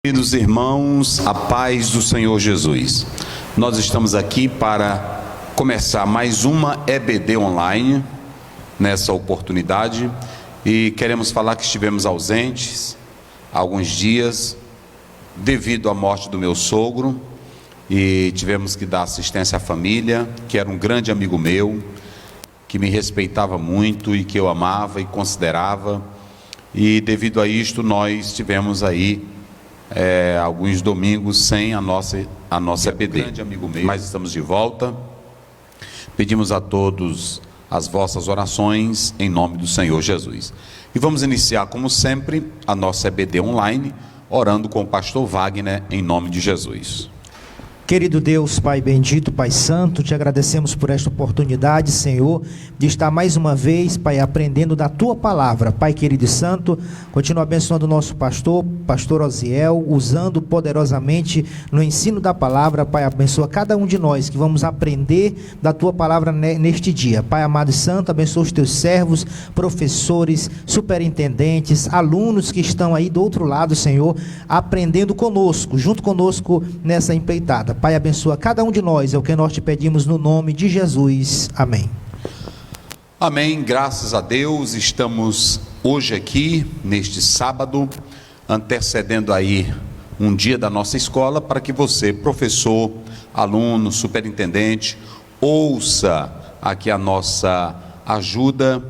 Queridos irmãos, a paz do Senhor Jesus. Nós estamos aqui para começar mais uma EBD online nessa oportunidade e queremos falar que estivemos ausentes há alguns dias devido à morte do meu sogro e tivemos que dar assistência à família, que era um grande amigo meu, que me respeitava muito e que eu amava e considerava, e devido a isto nós tivemos aí alguns domingos sem a nossa EBD, mas estamos de volta. Pedimos a todos as vossas orações em nome do Senhor Jesus. E vamos iniciar, como sempre, a nossa EBD online, orando com o pastor Wagner em nome de Jesus. Querido Deus, Pai bendito, Pai santo, te agradecemos por esta oportunidade, Senhor, de estar mais uma vez, Pai, aprendendo da Tua Palavra. Pai querido e santo, continua abençoando o nosso pastor Osiel, usando poderosamente no ensino da Palavra. Pai, abençoa cada um de nós que vamos aprender da Tua Palavra neste dia. Pai amado e santo, abençoa os Teus servos, professores, superintendentes, alunos que estão aí do outro lado, Senhor, aprendendo conosco, junto conosco nessa empreitada. Pai, abençoa cada um de nós, é o que nós te pedimos no nome de Jesus. Amém. Amém, graças a Deus. Estamos hoje aqui, neste sábado, antecedendo aí um dia da nossa escola, para que você, professor, aluno, superintendente, ouça aqui a nossa ajuda.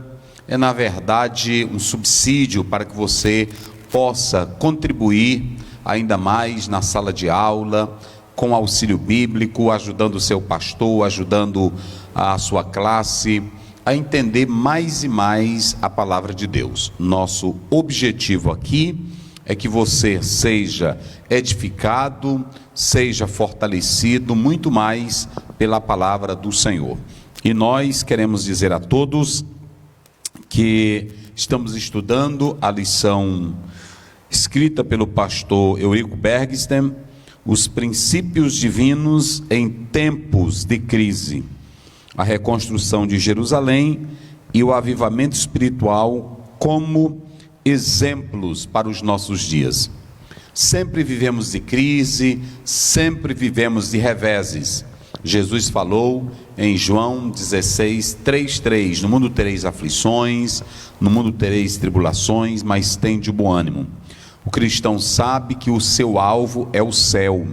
É na verdade um subsídio para que você possa contribuir ainda mais na sala de aula, com auxílio bíblico, ajudando o seu pastor, ajudando a sua classe a entender mais e mais a palavra de Deus. Nosso objetivo aqui é que você seja edificado, seja fortalecido muito mais pela palavra do Senhor. E nós queremos dizer a todos que estamos estudando a lição escrita pelo pastor Eurico Bergsten, os princípios divinos em tempos de crise, a reconstrução de Jerusalém e o avivamento espiritual como exemplos para os nossos dias. Sempre vivemos de crise, sempre vivemos de reveses. Jesus falou em João 16, 3, no mundo tereis aflições, no mundo tereis tribulações, mas tende bom ânimo. O cristão sabe que o seu alvo é o céu.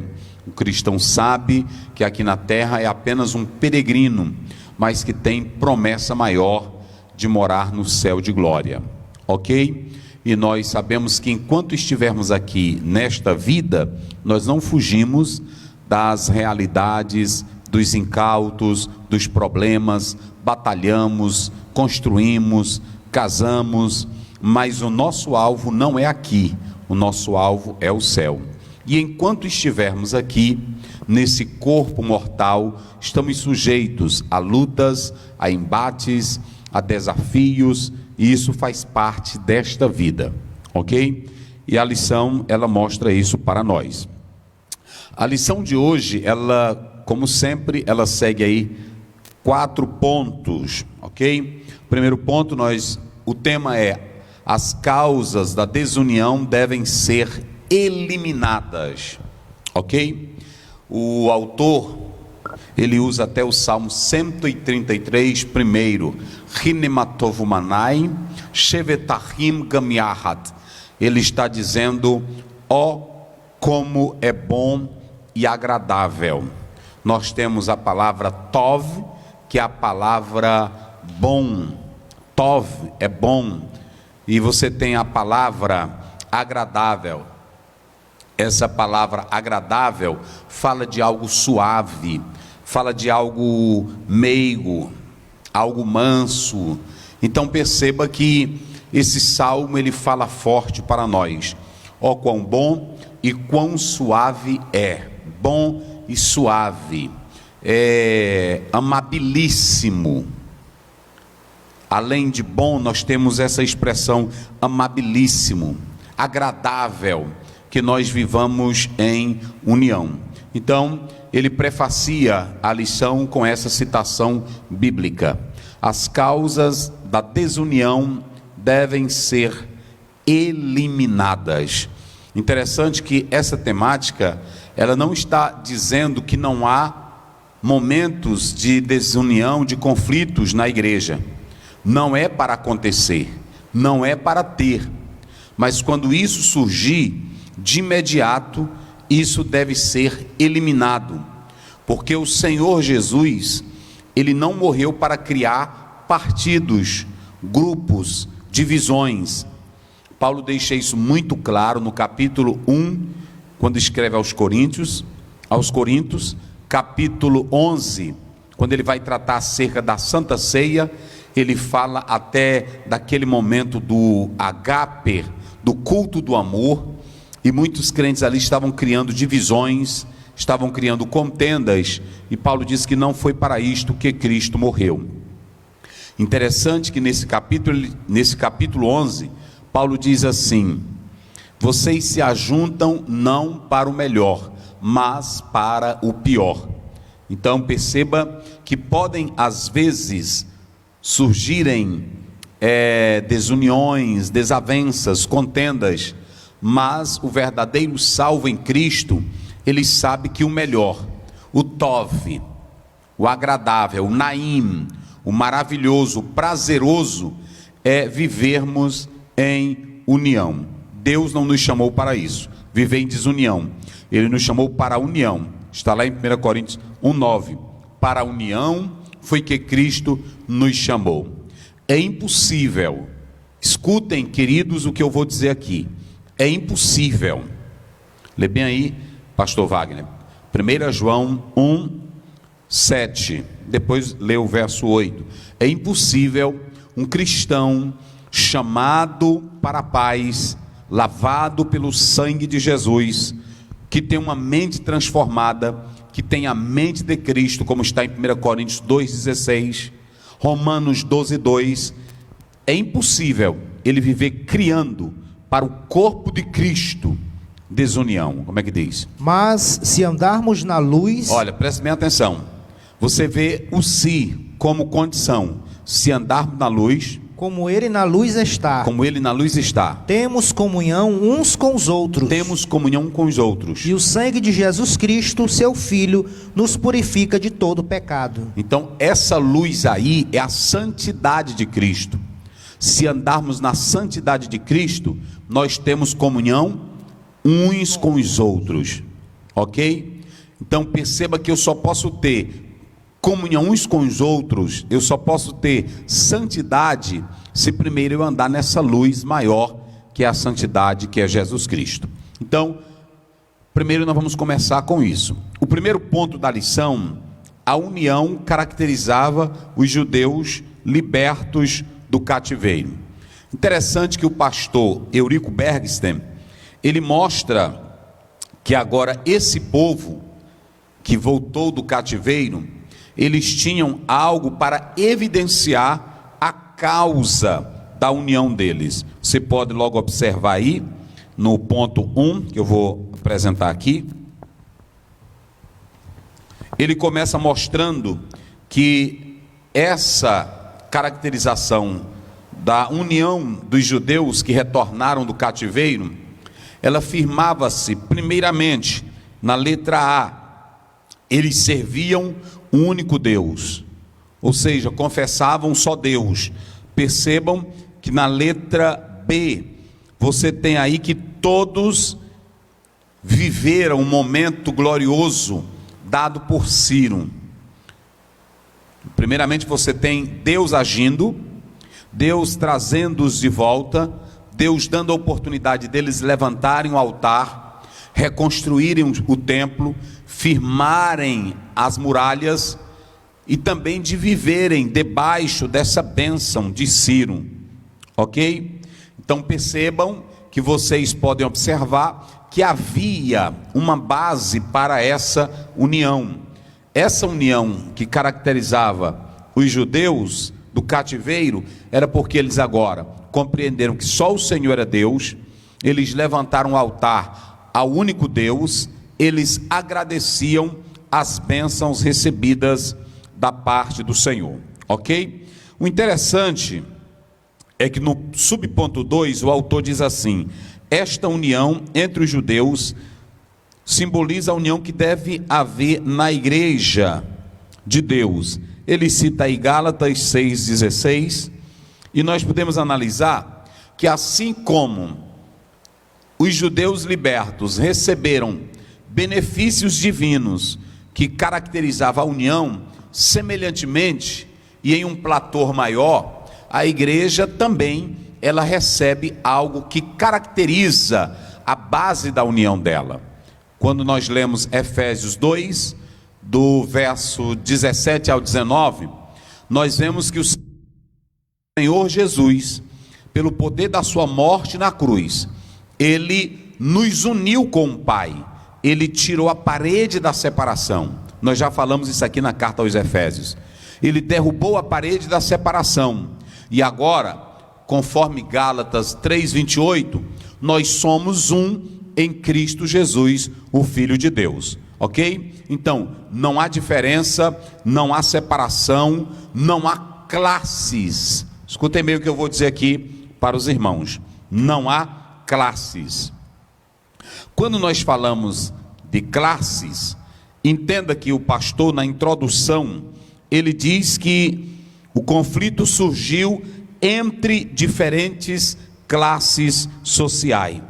O cristão sabe que aqui na terra é apenas um peregrino, mas que tem promessa maior de morar no céu de glória. Ok? E nós sabemos que enquanto estivermos aqui nesta vida, nós não fugimos das realidades, dos incautos, dos problemas, batalhamos, construímos, casamos, mas o nosso alvo não é aqui. O nosso alvo é o céu. E enquanto estivermos aqui, nesse corpo mortal, estamos sujeitos a lutas, a embates, a desafios, e isso faz parte desta vida, ok? E a lição, ela mostra isso para nós. A lição de hoje, ela, como sempre, ela segue aí 4 pontos, ok? Primeiro ponto, o tema é: as causas da desunião devem ser eliminadas, ok? O autor, ele usa até o Salmo 133, primeiro, Hinnematovumanai, Shevetahim Gamiahat. Ele está dizendo: ó, como é bom e agradável. Nós temos a palavra Tov, que é a palavra bom. Tov é bom. E você tem a palavra agradável. Essa palavra agradável fala de algo suave, fala de algo meigo, algo manso. Então perceba que esse salmo ele fala forte para nós. Ó, quão bom e quão suave é. Bom e suave. É amabilíssimo. Além de bom, nós temos essa expressão amabilíssimo, agradável, que nós vivamos em união. Então, ele prefacia a lição com essa citação bíblica: as causas da desunião devem ser eliminadas. Interessante que essa temática, ela não está dizendo que não há momentos de desunião, de conflitos na igreja. Não é para acontecer, não é para ter, mas quando isso surgir, de imediato, isso deve ser eliminado, porque o Senhor Jesus, Ele não morreu para criar partidos, grupos, divisões. Paulo deixa isso muito claro no capítulo 1, quando escreve aos Coríntios, capítulo 11, quando ele vai tratar acerca da Santa Ceia, ele fala até daquele momento do agape, do culto do amor, e muitos crentes ali estavam criando divisões, estavam criando contendas, e Paulo diz que não foi para isto que Cristo morreu. Interessante que nesse capítulo 11, Paulo diz assim: vocês se ajuntam não para o melhor, mas para o pior. Então perceba que podem às vezes surgirem desuniões, desavenças, contendas, mas o verdadeiro salvo em Cristo, ele sabe que o melhor, o tov, o agradável, o naim, o maravilhoso, o prazeroso é vivermos em união. Deus não nos chamou para isso, viver em desunião. Ele nos chamou para a união. Está lá em 1 Coríntios 1:9. Para a união foi que Cristo nos chamou. É impossível, escutem, queridos, o que eu vou dizer aqui. É impossível. Lê bem aí, pastor Wagner. 1 João 1:7. Depois lê o verso 8. É impossível um cristão chamado para a paz, lavado pelo sangue de Jesus, que tem uma mente transformada, que tem a mente de Cristo, como está em 1 Coríntios 2:16, Romanos 12:2, é impossível ele viver criando para o corpo de Cristo desunião. Como é que diz? Mas se andarmos na luz... Olha, preste bem atenção, você vê o se como condição, se andarmos na luz... Como ele na luz está. Como ele na luz está. Temos comunhão uns com os outros. Temos comunhão com os outros. E o sangue de Jesus Cristo, seu Filho, nos purifica de todo pecado. Então essa luz aí é a santidade de Cristo. Se andarmos na santidade de Cristo, nós temos comunhão uns com os outros. Ok? Então perceba que eu só posso ter comunhão uns com os outros, eu só posso ter santidade se primeiro eu andar nessa luz maior, que é a santidade, que é Jesus Cristo. Então, primeiro nós vamos começar com isso. O primeiro ponto da lição, a união caracterizava os judeus libertos do cativeiro. Interessante que o pastor Eurico Bergsten, ele mostra que agora esse povo que voltou do cativeiro, eles tinham algo para evidenciar a causa da união deles. Você pode logo observar aí, no ponto 1, que eu vou apresentar aqui. Ele começa mostrando que essa caracterização da união dos judeus que retornaram do cativeiro, ela firmava-se primeiramente na letra A. Eles serviam um único Deus, ou seja, confessavam só Deus. Percebam que na letra B, você tem aí que todos viveram um momento glorioso dado por Ciro. Primeiramente você tem Deus agindo, Deus trazendo-os de volta, Deus dando a oportunidade deles levantarem o altar, reconstruírem o templo, firmarem as muralhas e também de viverem debaixo dessa bênção de Ciro, ok? Então percebam que vocês podem observar que havia uma base para essa união. Essa união que caracterizava os judeus do cativeiro era porque eles agora compreenderam que só o Senhor é Deus, eles levantaram o altar ao único Deus, eles agradeciam as bênçãos recebidas da parte do Senhor, ok? O interessante é que no subponto 2 o autor diz assim: esta união entre os judeus simboliza a união que deve haver na igreja de Deus. Ele cita aí Gálatas 6,16, e nós podemos analisar que assim como os judeus libertos receberam benefícios divinos que caracterizavam a união, semelhantemente e em um platô maior, a igreja também ela recebe algo que caracteriza a base da união dela. Quando nós lemos Efésios 2, do verso 17 ao 19, nós vemos que o Senhor Jesus, pelo poder da sua morte na cruz, ele nos uniu com o Pai, ele tirou a parede da separação. Nós já falamos isso aqui na carta aos Efésios. Ele derrubou a parede da separação, e agora, conforme Gálatas 3,28, nós somos um em Cristo Jesus, o Filho de Deus, ok? Então, não há diferença, não há separação, não há classes. Escutem bem o que eu vou dizer aqui para os irmãos: não há classes. Quando nós falamos de classes, entenda que o pastor, na introdução, ele diz que o conflito surgiu entre diferentes classes sociais.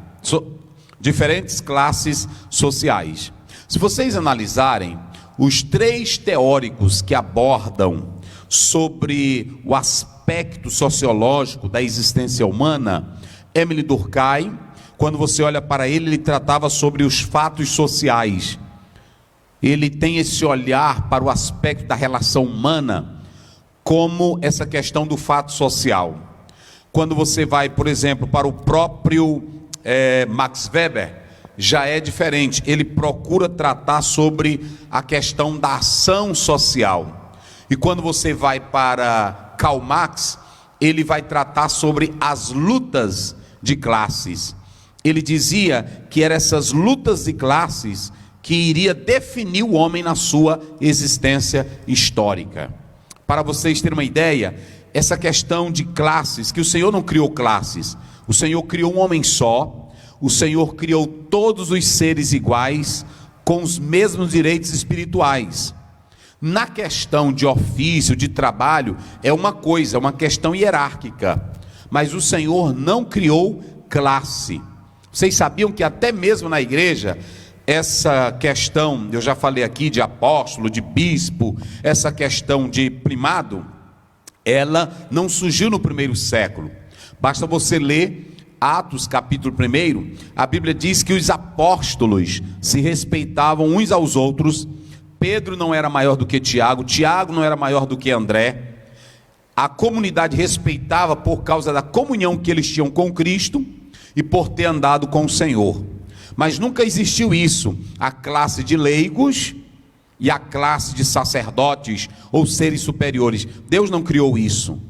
Diferentes classes sociais. Se vocês analisarem os 3 teóricos que abordam sobre o aspecto sociológico da existência humana, Émile Durkheim, quando você olha para ele, ele tratava sobre os fatos sociais. Ele tem esse olhar para o aspecto da relação humana como essa questão do fato social. Quando você vai, por exemplo, para o próprio Max Weber, já é diferente. Ele procura tratar sobre a questão da ação social. E quando você vai para Karl Marx, ele vai tratar sobre as lutas de classes. Ele dizia que eram essas lutas de classes que iria definir o homem na sua existência histórica. Para vocês terem uma ideia, essa questão de classes, que o Senhor não criou classes, o Senhor criou um homem só, o Senhor criou todos os seres iguais, com os mesmos direitos espirituais. Na questão de ofício, de trabalho, é uma coisa, é uma questão hierárquica, mas o Senhor não criou classe. Vocês sabiam que até mesmo na igreja, essa questão, eu já falei aqui de apóstolo, de bispo, essa questão de primado, ela não surgiu no primeiro século. Basta você ler Atos capítulo 1, a Bíblia diz que os apóstolos se respeitavam uns aos outros. Pedro não era maior do que Tiago, Tiago não era maior do que André. A comunidade respeitava por causa da comunhão que eles tinham com Cristo e por ter andado com o Senhor. Mas nunca existiu isso, a classe de leigos e a classe de sacerdotes ou seres superiores. Deus não criou isso.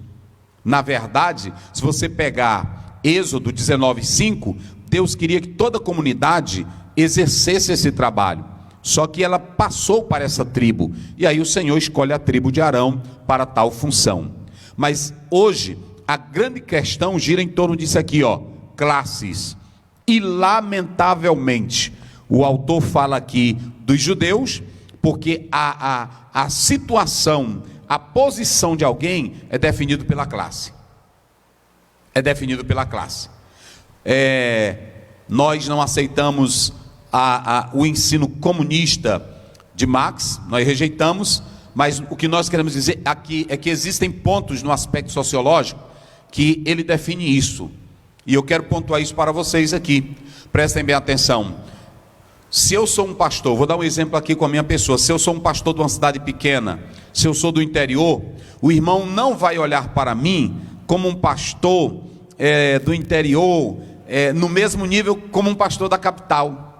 Na verdade, se você pegar Êxodo 19:5, Deus queria que toda a comunidade exercesse esse trabalho. Só que ela passou para essa tribo, e aí o Senhor escolhe a tribo de Arão para tal função. Mas hoje, a grande questão gira em torno disso aqui, classes. E lamentavelmente, o autor fala aqui dos judeus, porque a situação, a posição de alguém é definido pela classe. É definido pela classe. Nós não aceitamos o ensino comunista de Marx, nós rejeitamos, mas o que nós queremos dizer aqui é que existem pontos no aspecto sociológico que ele define isso. E eu quero pontuar isso para vocês aqui. Prestem bem atenção. Se eu sou um pastor, vou dar um exemplo aqui com a minha pessoa. Se eu sou um pastor de uma cidade pequena, se eu sou do interior, o irmão não vai olhar para mim como um pastor do interior, no mesmo nível como um pastor da capital.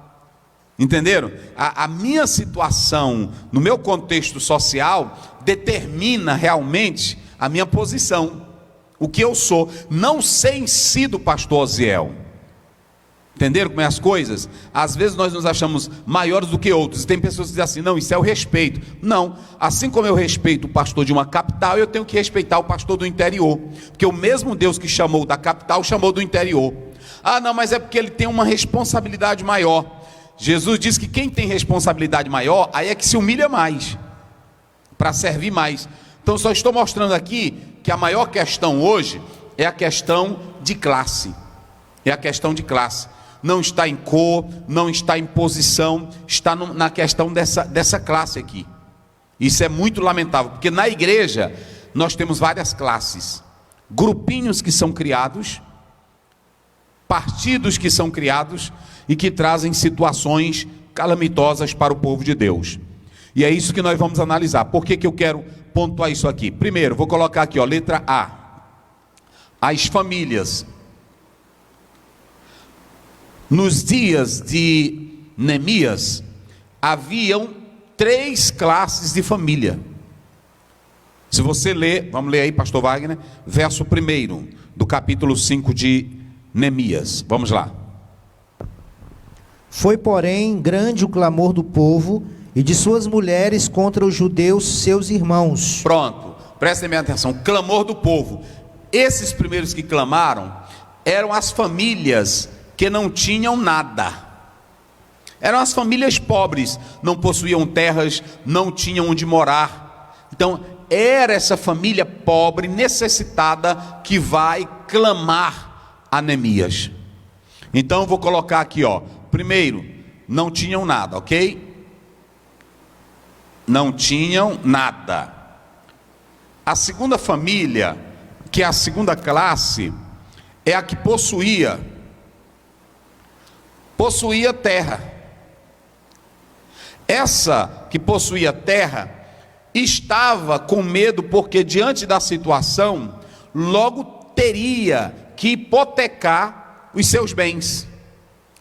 Entenderam? A minha situação, no meu contexto social, determina realmente a minha posição. O que eu sou, não sei em si do pastor Osiel. Entenderam como é as coisas? Às vezes nós nos achamos maiores do que outros. E tem pessoas que dizem assim, não, isso é o respeito. Não, assim como eu respeito o pastor de uma capital, eu tenho que respeitar o pastor do interior. Porque o mesmo Deus que chamou da capital, chamou do interior. Ah, não, mas é porque ele tem uma responsabilidade maior. Jesus diz que quem tem responsabilidade maior, aí é que se humilha mais, para servir mais. Então só estou mostrando aqui que a maior questão hoje é a questão de classe. É a questão de classe. Não está em cor, não está em posição, está na questão dessa classe aqui. Isso é muito lamentável, porque na igreja nós temos várias classes. Grupinhos que são criados, partidos que são criados e que trazem situações calamitosas para o povo de Deus. E é isso que nós vamos analisar. Por que eu quero pontuar isso aqui? Primeiro, vou colocar aqui, ó, letra A. As famílias. Nos dias de Neemias, haviam 3 classes de família. Se você ler, vamos ler aí, pastor Wagner, verso 1 do capítulo 5 de Neemias. Vamos lá. Foi, porém, grande o clamor do povo e de suas mulheres contra os judeus, seus irmãos. Pronto, prestem bem atenção, clamor do povo. Esses primeiros que clamaram eram as famílias que não tinham nada. Eram as famílias pobres, não possuíam terras, não tinham onde morar. Então, era essa família pobre, necessitada, que vai clamar a Neemias. Então, eu vou colocar aqui, ó. Primeiro, não tinham nada, ok? Não tinham nada. A segunda família, que é a segunda classe, é a que possuía terra. Essa que possuía terra estava com medo, porque diante da situação logo teria que hipotecar os seus bens,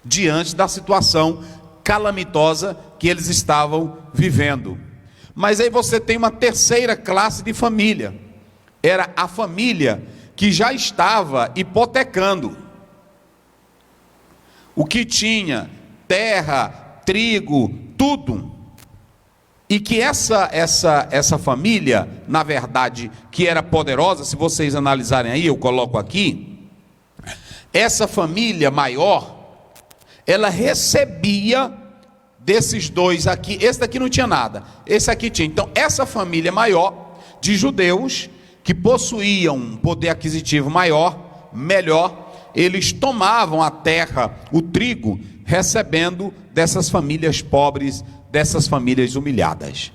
diante da situação calamitosa que eles estavam vivendo. Mas aí você tem uma terceira classe de família, era a família que já estava hipotecando o que tinha, terra, trigo, tudo. E que essa família, na verdade, que era poderosa, se vocês analisarem aí, eu coloco aqui, essa família maior, ela recebia desses dois aqui. Esse daqui não tinha nada, esse aqui tinha. Então essa família maior de judeus, que possuíam um poder aquisitivo maior, melhor, eles tomavam a terra, o trigo, recebendo dessas famílias pobres, dessas famílias humilhadas.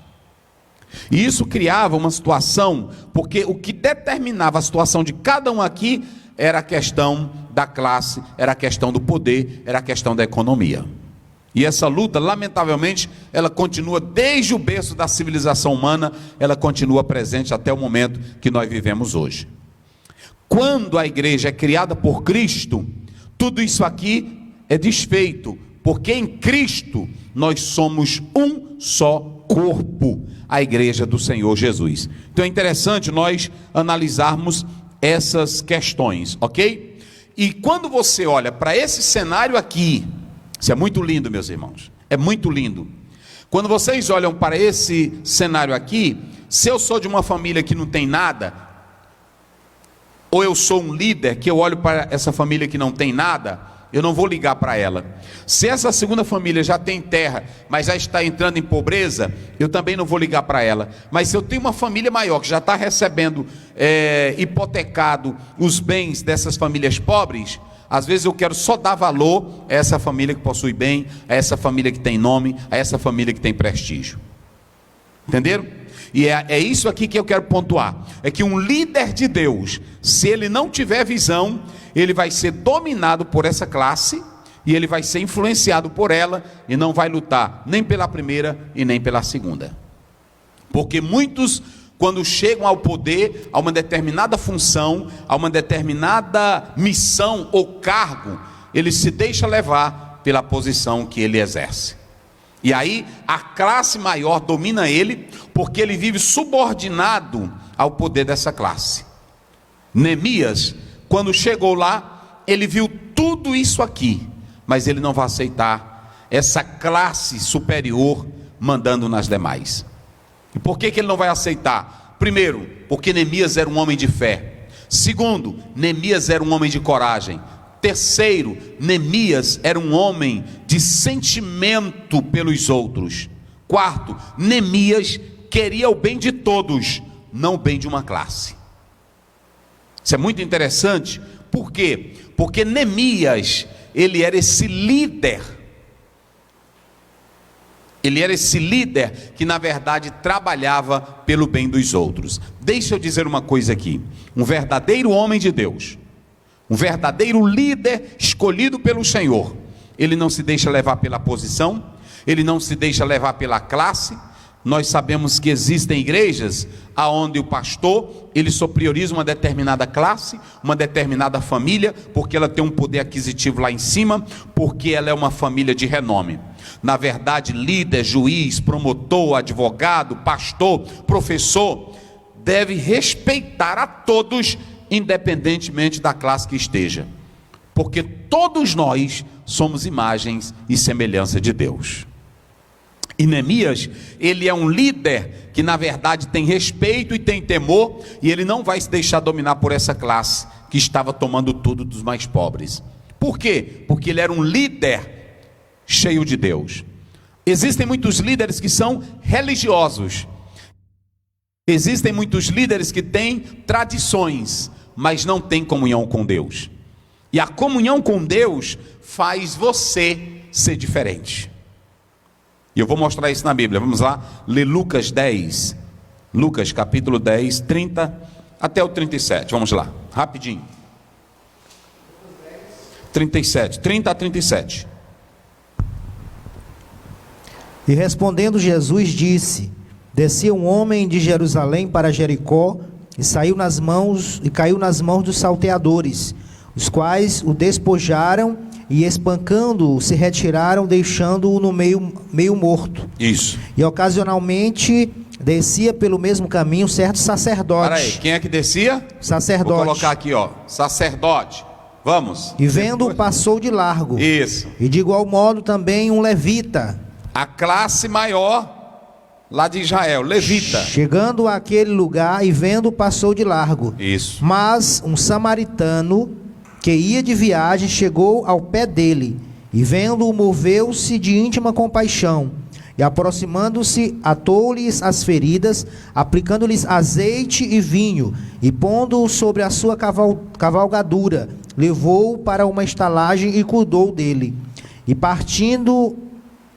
E isso criava uma situação, porque o que determinava a situação de cada um aqui era a questão da classe, era a questão do poder, era a questão da economia. E essa luta, lamentavelmente, ela continua desde o berço da civilização humana, ela continua presente até o momento que nós vivemos hoje. Quando a igreja é criada por Cristo, tudo isso aqui é desfeito, porque em Cristo nós somos um só corpo, a igreja do Senhor Jesus. Então é interessante nós analisarmos essas questões, ok? E quando você olha para esse cenário aqui, isso é muito lindo, meus irmãos, é muito lindo. Quando vocês olham para esse cenário aqui, se eu sou de uma família que não tem nada, ou eu sou um líder que eu olho para essa família que não tem nada, eu não vou ligar para ela. Se essa segunda família já tem terra, mas já está entrando em pobreza, eu também não vou ligar para ela. Mas se eu tenho uma família maior que já está recebendo hipotecado os bens dessas famílias pobres, às vezes eu quero só dar valor a essa família que possui bem, a essa família que tem nome, a essa família que tem prestígio. Entenderam? E é isso aqui que eu quero pontuar, é que um líder de Deus, se ele não tiver visão, ele vai ser dominado por essa classe, e ele vai ser influenciado por ela, e não vai lutar nem pela primeira e nem pela segunda. Porque muitos, quando chegam ao poder, a uma determinada função, a uma determinada missão ou cargo, ele se deixa levar pela posição que ele exerce. E aí a classe maior domina ele, porque ele vive subordinado ao poder dessa classe. Neemias, quando chegou lá, ele viu tudo isso aqui, mas ele não vai aceitar essa classe superior mandando nas demais. E por que ele não vai aceitar? Primeiro, porque Neemias era um homem de fé. Segundo, Neemias era um homem de coragem. Terceiro, Neemias era um homem de sentimento pelos outros. Quarto, Neemias queria o bem de todos, não o bem de uma classe. Isso é muito interessante. Por quê? Porque Neemias, ele era esse líder. Ele era esse líder que na verdade trabalhava pelo bem dos outros. Deixa eu dizer uma coisa aqui. Um verdadeiro homem de Deus, um verdadeiro líder escolhido pelo Senhor, ele não se deixa levar pela posição, ele não se deixa levar pela classe. Nós sabemos que existem igrejas aonde o pastor, ele só prioriza uma determinada classe, uma determinada família, porque ela tem um poder aquisitivo lá em cima, porque ela é uma família de renome. Na verdade, líder, juiz, promotor, advogado, pastor, professor, deve respeitar a todos, independentemente da classe que esteja, porque todos nós somos imagens e semelhança de Deus. E Neemias, ele é um líder que na verdade tem respeito e tem temor, e ele não vai se deixar dominar por essa classe que estava tomando tudo dos mais pobres. Por quê? Porque ele era um líder cheio de Deus. Existem muitos líderes que são religiosos, existem muitos líderes que têm tradições, mas não têm comunhão com Deus. E a comunhão com Deus faz você ser diferente. E eu vou mostrar isso na Bíblia. Vamos lá, ler Lucas 10. Lucas capítulo 10, 30 até o 37. Vamos lá, rapidinho. 37, 30 a 37. E respondendo Jesus disse: descia um homem de Jerusalém para Jericó, e caiu nas mãos dos salteadores, os quais o despojaram e espancando-o se retiraram, deixando-o no meio morto. Isso. E ocasionalmente descia pelo mesmo caminho certo sacerdote. Para aí, quem é que descia? Sacerdote. Vou colocar aqui, ó, sacerdote. Vamos. E vendo-o passou de largo. Isso. E de igual modo também um levita. A classe maior lá de Israel, levita. Chegando àquele lugar e vendo, passou de largo. Isso. Mas um samaritano que ia de viagem chegou ao pé dele, e vendo-o moveu-se de íntima compaixão, e aproximando-se atou-lhes as feridas, aplicando-lhes azeite e vinho, e pondo-o sobre a sua cavalgadura, levou-o para uma estalagem e cuidou dele. E partindo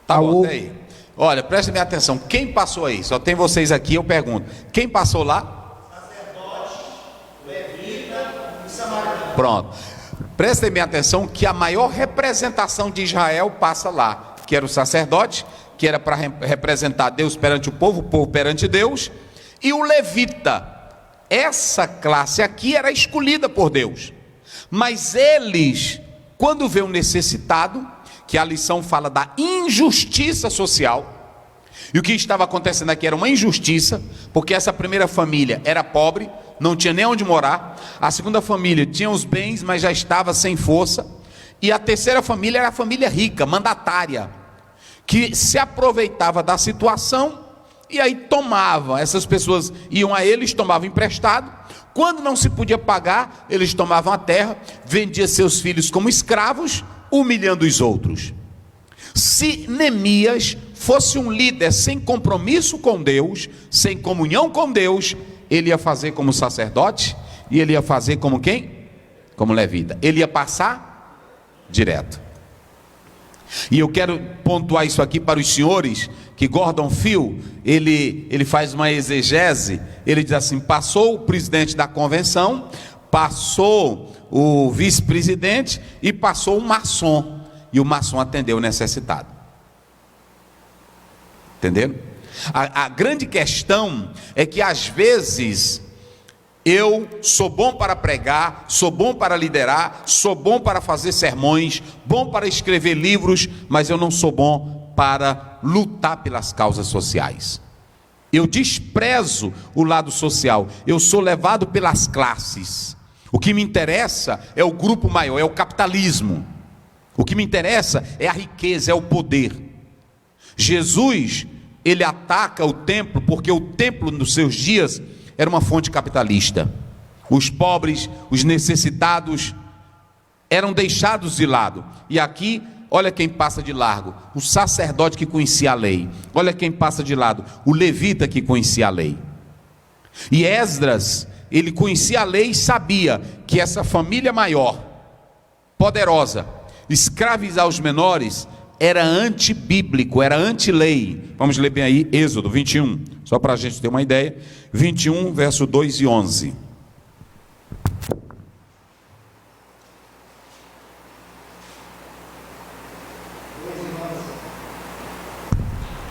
Tá bom, aí. Olha, preste minha atenção, quem passou aí? Só tem vocês aqui, eu pergunto, quem passou lá? Sacerdote, levita e samaritano. Pronto. Prestem minha atenção que a maior representação de Israel passa lá, que era o sacerdote, que era para representar Deus perante o povo perante Deus, e o levita. Essa classe aqui era escolhida por Deus, mas eles, quando vê um necessitado, que a lição fala da injustiça social, e o que estava acontecendo aqui era uma injustiça, porque essa primeira família era pobre, não tinha nem onde morar. A segunda família tinha os bens, mas já estava sem força. E a terceira família era a família rica, mandatária, que se aproveitava da situação e aí tomava. Essas pessoas iam a eles, tomavam emprestado. Quando não se podia pagar, eles tomavam a terra, vendiam seus filhos como escravos, humilhando os outros. Se Neemias fosse um líder sem compromisso com Deus, sem comunhão com Deus, ele ia fazer como sacerdote, e ele ia fazer como quem? Como levita. Ele ia passar direto. E eu quero pontuar isso aqui para os senhores, que Gordon Feel, ele faz uma exegese, ele diz assim: passou o presidente da convenção, passou o vice-presidente e passou o maçom, e o maçom atendeu o necessitado. Entenderam? A grande questão é que às vezes eu sou bom para pregar, sou bom para liderar, sou bom para fazer sermões, bom para escrever livros, mas eu não sou bom para lutar pelas causas sociais. Eu desprezo o lado social, eu sou levado pelas classes. O que me interessa é o grupo maior, é o capitalismo. O que me interessa é a riqueza, é o poder. Jesus, ele ataca o templo, porque o templo nos seus dias era uma fonte capitalista. Os pobres, os necessitados, eram deixados de lado. E aqui, olha quem passa de largo: o sacerdote que conhecia a lei. Olha quem passa de lado: o levita que conhecia a lei. E Esdras, ele conhecia a lei e sabia que essa família maior, poderosa, escravizar os menores, era antibíblico, era anti-lei. Vamos ler bem aí, Êxodo 21, só para a gente ter uma ideia. 21, verso 2 e 11.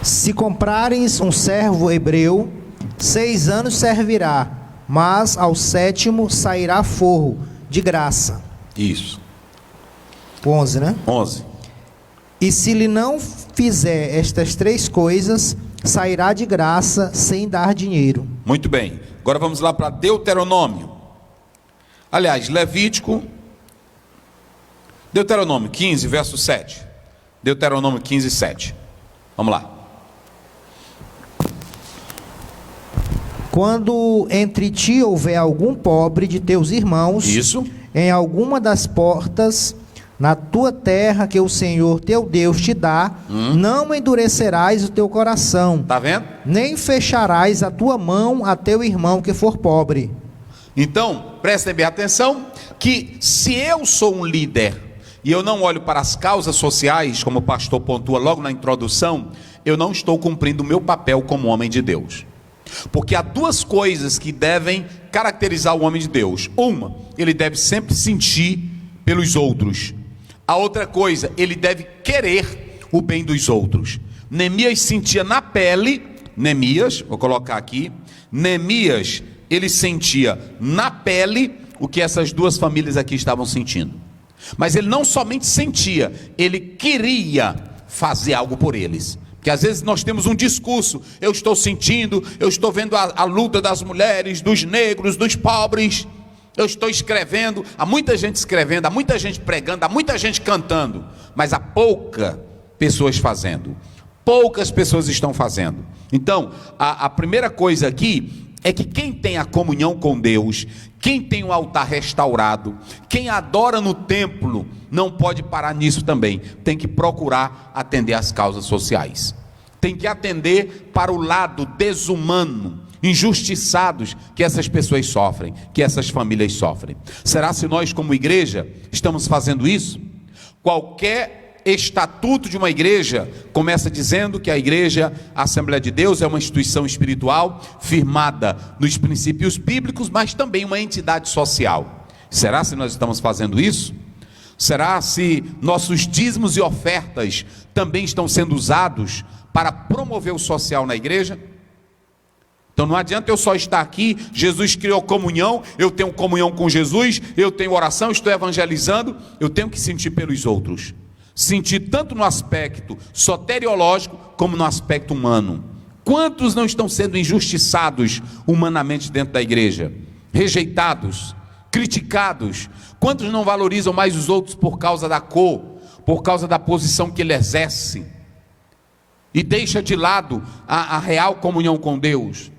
Se comprares um servo hebreu, 6 anos servirá, mas ao 7º sairá forro, de graça. Isso. 11, né? 11. E se lhe não fizer estas 3 coisas, sairá de graça, sem dar dinheiro. Muito bem. Agora vamos lá para Deuteronômio. Aliás, Deuteronômio 15, verso 7. Deuteronômio 15, 7. Vamos lá. Quando entre ti houver algum pobre de teus irmãos, Isso. em alguma das portas, na tua terra que o Senhor teu Deus te dá, não endurecerás o teu coração, Está vendo? nem fecharás a tua mão a teu irmão que for pobre. Então, prestem bem atenção, que se eu sou um líder, e eu não olho para as causas sociais, como o pastor pontua logo na introdução, eu não estou cumprindo o meu papel como homem de Deus. Porque há 2 coisas que devem caracterizar o homem de Deus. Uma, ele deve sempre sentir pelos outros. A outra coisa, ele deve querer o bem dos outros. Neemias sentia na pele, vou colocar aqui, Neemias, ele sentia na pele o que essas 2 famílias aqui estavam sentindo. Mas ele não somente sentia, ele queria fazer algo por eles. Porque às vezes nós temos um discurso: eu estou sentindo, eu estou vendo a luta das mulheres, dos negros, dos pobres. Eu estou escrevendo, há muita gente escrevendo, há muita gente pregando, há muita gente cantando, mas há poucas pessoas fazendo. Poucas pessoas estão fazendo. Então, a primeira coisa aqui é que quem tem a comunhão com Deus, quem tem o altar restaurado, quem adora no templo, não pode parar nisso também. Tem que procurar atender às causas sociais. Tem que atender para o lado desumano, injustiçados que essas pessoas sofrem, que essas famílias sofrem. Será se nós como igreja estamos fazendo isso? Qualquer estatuto de uma igreja começa dizendo que a igreja, a Assembleia de Deus, é uma instituição espiritual firmada nos princípios bíblicos, mas também uma entidade social. Será se nós estamos fazendo isso? Será se nossos dízimos e ofertas também estão sendo usados para promover o social na igreja? Então não adianta eu só estar aqui, Jesus criou comunhão, eu tenho comunhão com Jesus, eu tenho oração, estou evangelizando, eu tenho que sentir pelos outros. Sentir tanto no aspecto soteriológico, como no aspecto humano. Quantos não estão sendo injustiçados humanamente dentro da igreja? Rejeitados, criticados. Quantos não valorizam mais os outros por causa da cor, por causa da posição que ele exerce? E deixa de lado a real comunhão com Deus.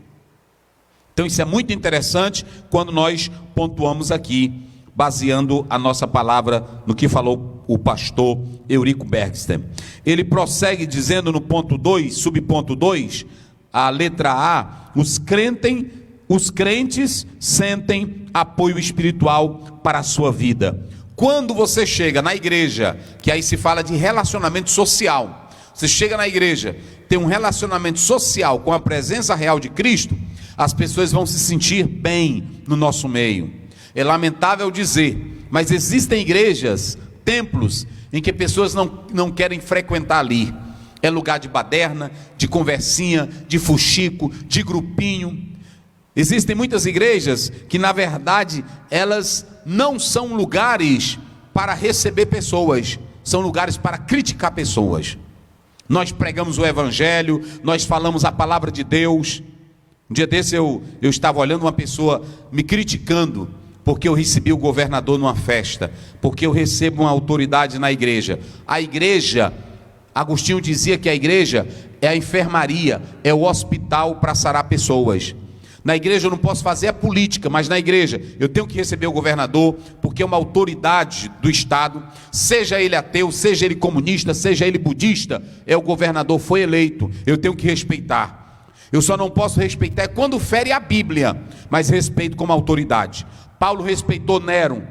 Então isso é muito interessante quando nós pontuamos aqui, baseando a nossa palavra no que falou o pastor Eurico Bergsten. Ele prossegue dizendo no ponto 2, subponto 2, a letra A: os crentes sentem apoio espiritual para a sua vida. Quando você chega na igreja, que aí se fala de relacionamento social, você chega na igreja, tem um relacionamento social com a presença real de Cristo, as pessoas vão se sentir bem no nosso meio. É lamentável dizer, mas existem igrejas, templos, em que pessoas não querem frequentar ali. É lugar de baderna, de conversinha, de fuxico, de grupinho. Existem muitas igrejas que na verdade elas não são lugares para receber pessoas, são lugares para criticar pessoas. Nós pregamos o evangelho, nós falamos a palavra de Deus. Um dia desse eu estava olhando uma pessoa me criticando, porque eu recebi o governador numa festa, porque eu recebo uma autoridade na igreja. A igreja, Agostinho dizia que a igreja é a enfermaria, é o hospital para sarar pessoas. Na igreja eu não posso fazer a política, mas na igreja eu tenho que receber o governador, porque é uma autoridade do Estado, seja ele ateu, seja ele comunista, seja ele budista, é o governador, foi eleito, eu tenho que respeitar. Eu só não posso respeitar quando fere a Bíblia, mas respeito como autoridade. Paulo respeitou Nero,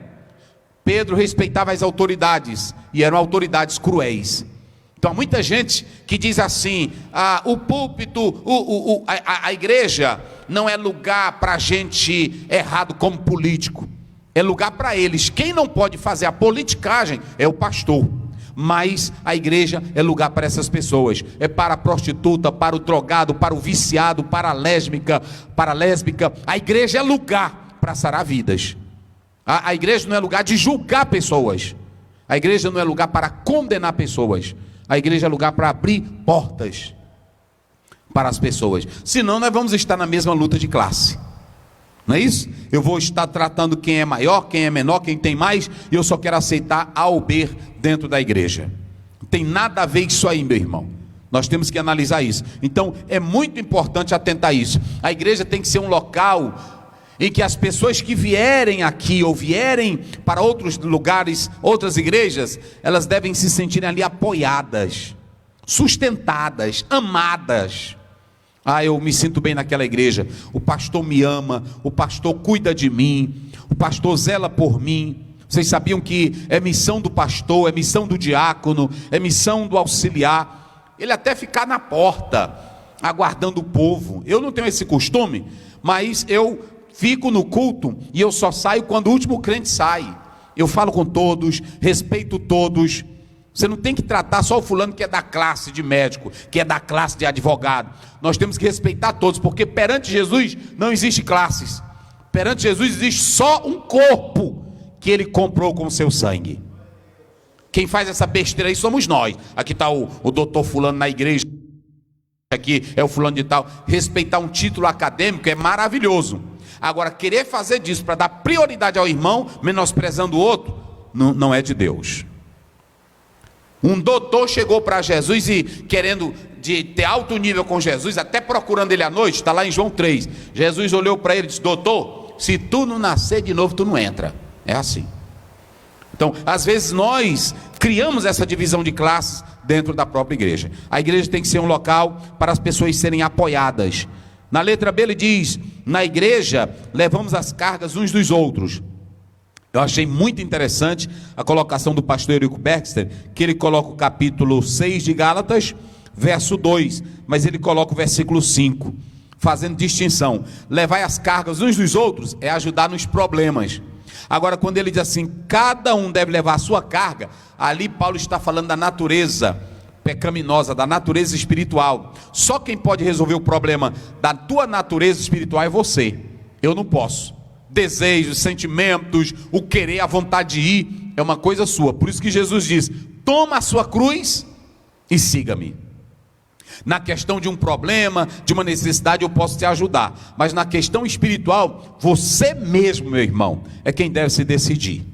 Pedro respeitava as autoridades, e eram autoridades cruéis. Então, muita gente que diz assim, o púlpito, a igreja não é lugar para gente errado como político, é lugar para eles. Quem não pode fazer a politicagem é o pastor, mas a igreja é lugar para essas pessoas, é para a prostituta, para o drogado, para o viciado, para a lésbica, a igreja é lugar para sarar vidas. A igreja não é lugar de julgar pessoas, a igreja não é lugar para condenar pessoas, a igreja é lugar para abrir portas para as pessoas. Senão nós vamos estar na mesma luta de classe. Não é isso? Eu vou estar tratando quem é maior, quem é menor, quem tem mais, e eu só quero aceitar A ou B dentro da igreja. Não tem nada a ver isso aí, meu irmão. Nós temos que analisar isso. Então é muito importante atentar a isso. A igreja tem que ser um local em que as pessoas que vierem aqui ou vierem para outros lugares, outras igrejas, elas devem se sentirem ali apoiadas, sustentadas, amadas. Eu me sinto bem naquela igreja, o pastor me ama, o pastor cuida de mim, o pastor zela por mim. Vocês sabiam que é missão do pastor, é missão do diácono, é missão do auxiliar, ele até ficar na porta, aguardando o povo. Eu não tenho esse costume, mas eu fico no culto e eu só saio quando o último crente sai. Eu falo com todos, respeito todos. Você não tem que tratar só o fulano que é da classe de médico, que é da classe de advogado. Nós temos que respeitar todos, porque perante Jesus não existe classes. Perante Jesus existe só um corpo que ele comprou com o seu sangue. Quem faz essa besteira aí somos nós. Aqui está o doutor fulano na igreja, aqui é o fulano de tal. Respeitar um título acadêmico é maravilhoso. Agora, querer fazer disso para dar prioridade ao irmão, menosprezando o outro, não é de Deus. Um doutor chegou para Jesus e querendo de ter alto nível com Jesus, até procurando ele à noite, está lá em João 3. Jesus olhou para ele e disse: doutor, se tu não nascer de novo, tu não entra. É assim. Então, às vezes nós criamos essa divisão de classes dentro da própria igreja. A igreja tem que ser um local para as pessoas serem apoiadas. Na letra B ele diz: na igreja levamos as cargas uns dos outros. Eu achei muito interessante a colocação do pastor Eurico Baxter, que ele coloca o capítulo 6 de Gálatas, verso 2, mas ele coloca o versículo 5, fazendo distinção. Levar as cargas uns dos outros é ajudar nos problemas. Agora, quando ele diz assim, cada um deve levar a sua carga, ali Paulo está falando da natureza pecaminosa, da natureza espiritual. Só quem pode resolver o problema da tua natureza espiritual é você. Eu não posso. Desejos, sentimentos, o querer, a vontade de ir, é uma coisa sua. Por isso que Jesus diz: toma a sua cruz e siga-me. Na questão de um problema, de uma necessidade, eu posso te ajudar, mas na questão espiritual, você mesmo, meu irmão, é quem deve se decidir.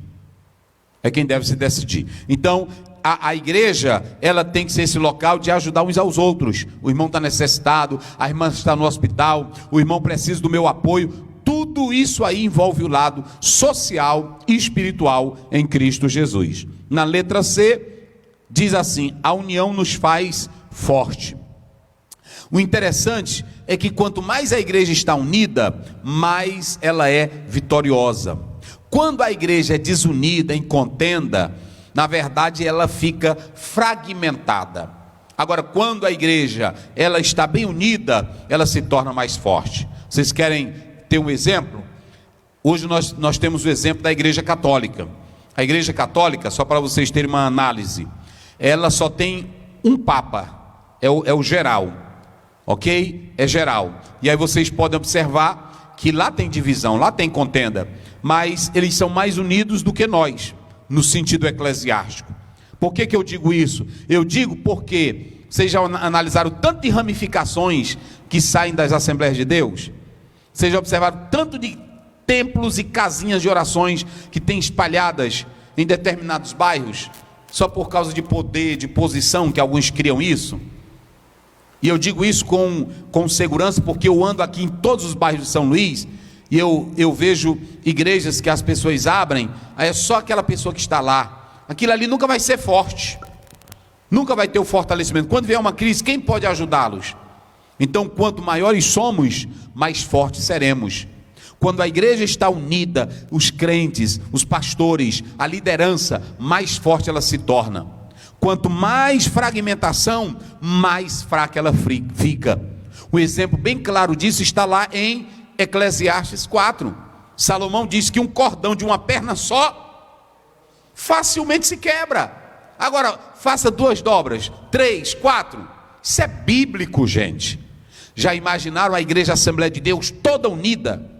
É quem deve se decidir. Então, a igreja, ela tem que ser esse local de ajudar uns aos outros. O irmão está necessitado, a irmã está no hospital, o irmão precisa do meu apoio. Tudo isso aí envolve o lado social e espiritual em Cristo Jesus. Na letra C, diz assim: a união nos faz forte. O interessante é que quanto mais a igreja está unida, mais ela é vitoriosa. Quando a igreja é desunida, em contenda, na verdade ela fica fragmentada. Agora, quando a igreja ela está bem unida, ela se torna mais forte. Vocês querem ter um exemplo? Hoje nós temos o exemplo da igreja católica. A igreja católica, só para vocês terem uma análise, ela só tem um papa, é o geral, ok? É geral. E aí vocês podem observar que lá tem divisão, lá tem contenda, mas eles são mais unidos do que nós, no sentido eclesiástico. Por que eu digo isso? Eu digo porque vocês já analisaram tanto de ramificações que saem das Assembleias de Deus? Vocês já observaram tanto de templos e casinhas de orações que tem espalhadas em determinados bairros, só por causa de poder, de posição, que alguns criam isso? E eu digo isso com segurança, porque eu ando aqui em todos os bairros de São Luís, e eu vejo igrejas que as pessoas abrem, aí é só aquela pessoa que está lá. Aquilo ali nunca vai ser forte, nunca vai ter o fortalecimento. Quando vier uma crise, quem pode ajudá-los? Então, quanto maiores somos, mais fortes seremos. Quando a igreja está unida, os crentes, os pastores, a liderança, mais forte ela se torna. Quanto mais fragmentação, mais fraca ela fica. Um exemplo bem claro disso está lá em Eclesiastes 4. Salomão diz que um cordão de uma perna só facilmente se quebra. Agora, faça 2 dobras, 3, 4. Isso é bíblico, gente. Já imaginaram a igreja Assembleia de Deus toda unida?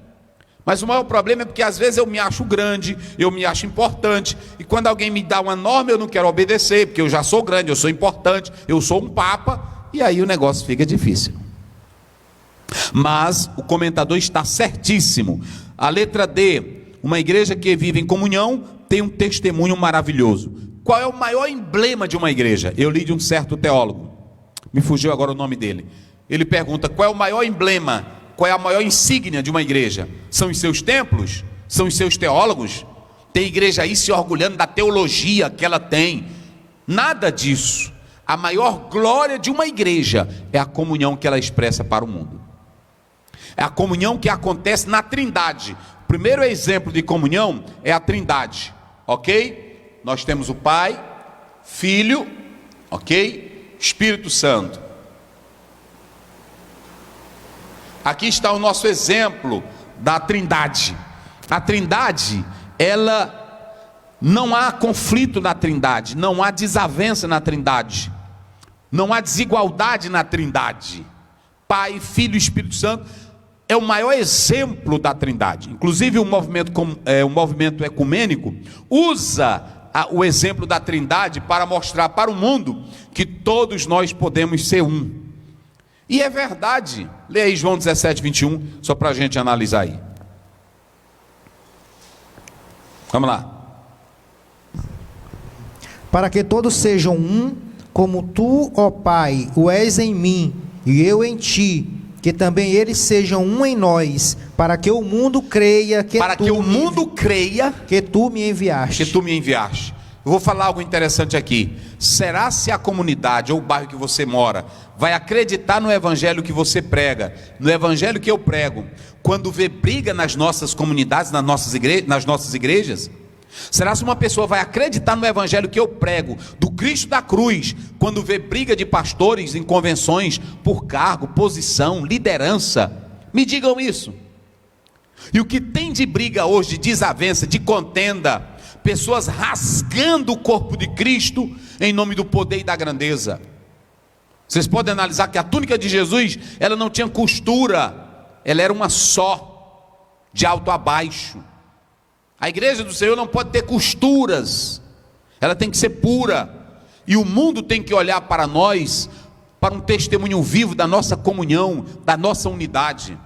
Mas o maior problema é porque às vezes eu me acho grande, eu me acho importante, e quando alguém me dá uma norma eu não quero obedecer, porque eu já sou grande, eu sou importante, eu sou um papa, e aí o negócio fica difícil. Mas o comentador está certíssimo. A letra D, uma igreja que vive em comunhão, tem um testemunho maravilhoso. Qual é o maior emblema de uma igreja? Eu li de um certo teólogo, me fugiu agora o nome dele. Ele pergunta, qual é o maior emblema, qual é a maior insígnia de uma igreja? São os seus templos? São os seus teólogos? Tem igreja aí se orgulhando da teologia que ela tem? Nada disso. A maior glória de uma igreja é a comunhão que ela expressa para o mundo. É a comunhão que acontece na Trindade. O primeiro exemplo de comunhão é a Trindade, ok? Nós temos o Pai, Filho, ok? Espírito Santo. Aqui está o nosso exemplo da Trindade. A Trindade, não há conflito na Trindade, não há desavença na Trindade, não há desigualdade na Trindade. Pai, Filho e Espírito Santo é o maior exemplo da Trindade. Inclusive o movimento ecumênico usa o exemplo da Trindade para mostrar para o mundo que todos nós podemos ser um. E é verdade. Lê aí João 17, 21, só para a gente analisar aí. Vamos lá. Para que todos sejam um, como tu, ó Pai, o és em mim, e eu em ti, que também eles sejam um em nós, para que o mundo creia que tu me enviaste. Eu vou falar algo interessante aqui. Será se a comunidade ou o bairro que você mora vai acreditar no evangelho que você prega, no evangelho que eu prego, quando vê briga nas nossas comunidades, nas nossas igrejas? Será se uma pessoa vai acreditar no evangelho que eu prego, do Cristo da cruz, quando vê briga de pastores em convenções por cargo, posição, liderança? Me digam isso. E o que tem de briga hoje, de desavença, de contenda, pessoas rasgando o corpo de Cristo em nome do poder e da grandeza. Vocês podem analisar que a túnica de Jesus, ela não tinha costura, ela era uma só, de alto a baixo. A igreja do Senhor não pode ter costuras, ela tem que ser pura, e o mundo tem que olhar para nós, para um testemunho vivo da nossa comunhão, da nossa unidade.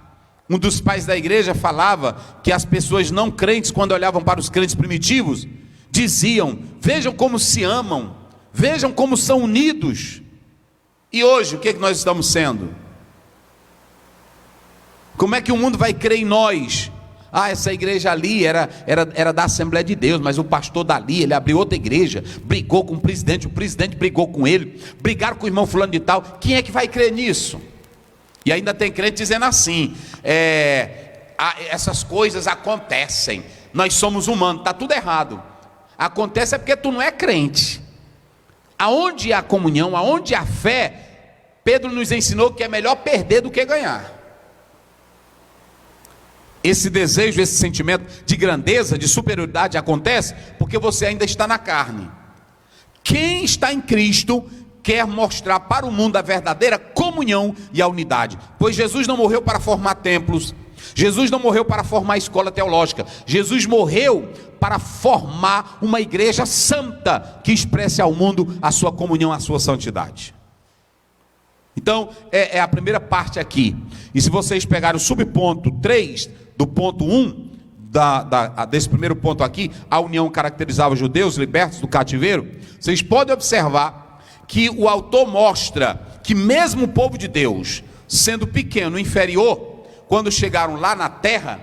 Um dos pais da igreja falava que as pessoas não crentes, quando olhavam para os crentes primitivos, diziam, vejam como se amam, vejam como são unidos. E hoje, o que é que nós estamos sendo? Como é que o mundo vai crer em nós? Essa igreja ali era da Assembleia de Deus, mas o pastor dali, ele abriu outra igreja, brigou com o presidente brigou com ele, brigaram com o irmão fulano de tal. Quem é que vai crer nisso? E ainda tem crente dizendo assim, essas coisas acontecem, nós somos humanos, está tudo errado. Acontece é porque tu não é crente. Aonde há comunhão, aonde há fé, Pedro nos ensinou que é melhor perder do que ganhar. Esse desejo, esse sentimento de grandeza, de superioridade acontece porque você ainda está na carne. Quem está em Cristo quer mostrar para o mundo a verdadeira comunhão e a unidade, pois Jesus não morreu para formar templos, Jesus não morreu para formar escola teológica, Jesus morreu para formar uma igreja santa, que expresse ao mundo a sua comunhão, a sua santidade. Então, é a primeira parte aqui, e se vocês pegarem o subponto 3, do ponto 1, desse primeiro ponto aqui, a união caracterizava os judeus libertos do cativeiro, vocês podem observar que o autor mostra que mesmo o povo de Deus, sendo pequeno, inferior, quando chegaram lá na terra,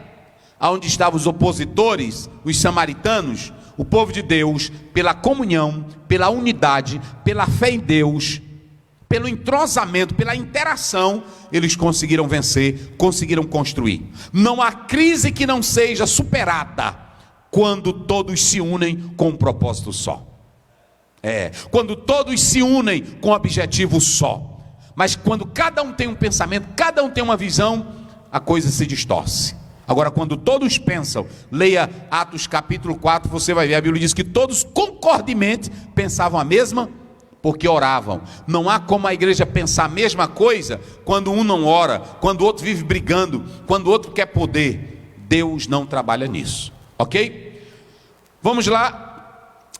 onde estavam os opositores, os samaritanos, o povo de Deus, pela comunhão, pela unidade, pela fé em Deus, pelo entrosamento, pela interação, eles conseguiram vencer, conseguiram construir. Não há crise que não seja superada quando todos se unem com um propósito só. Quando todos se unem com um objetivo só. Mas quando cada um tem um pensamento, cada um tem uma visão, a coisa se distorce. Agora, quando todos pensam, leia Atos capítulo 4, você vai ver, a Bíblia diz que todos concordemente pensavam a mesma, porque oravam. Não há como a igreja pensar a mesma coisa quando um não ora, quando o outro vive brigando, quando o outro quer poder. Deus não trabalha nisso, ok? Vamos lá,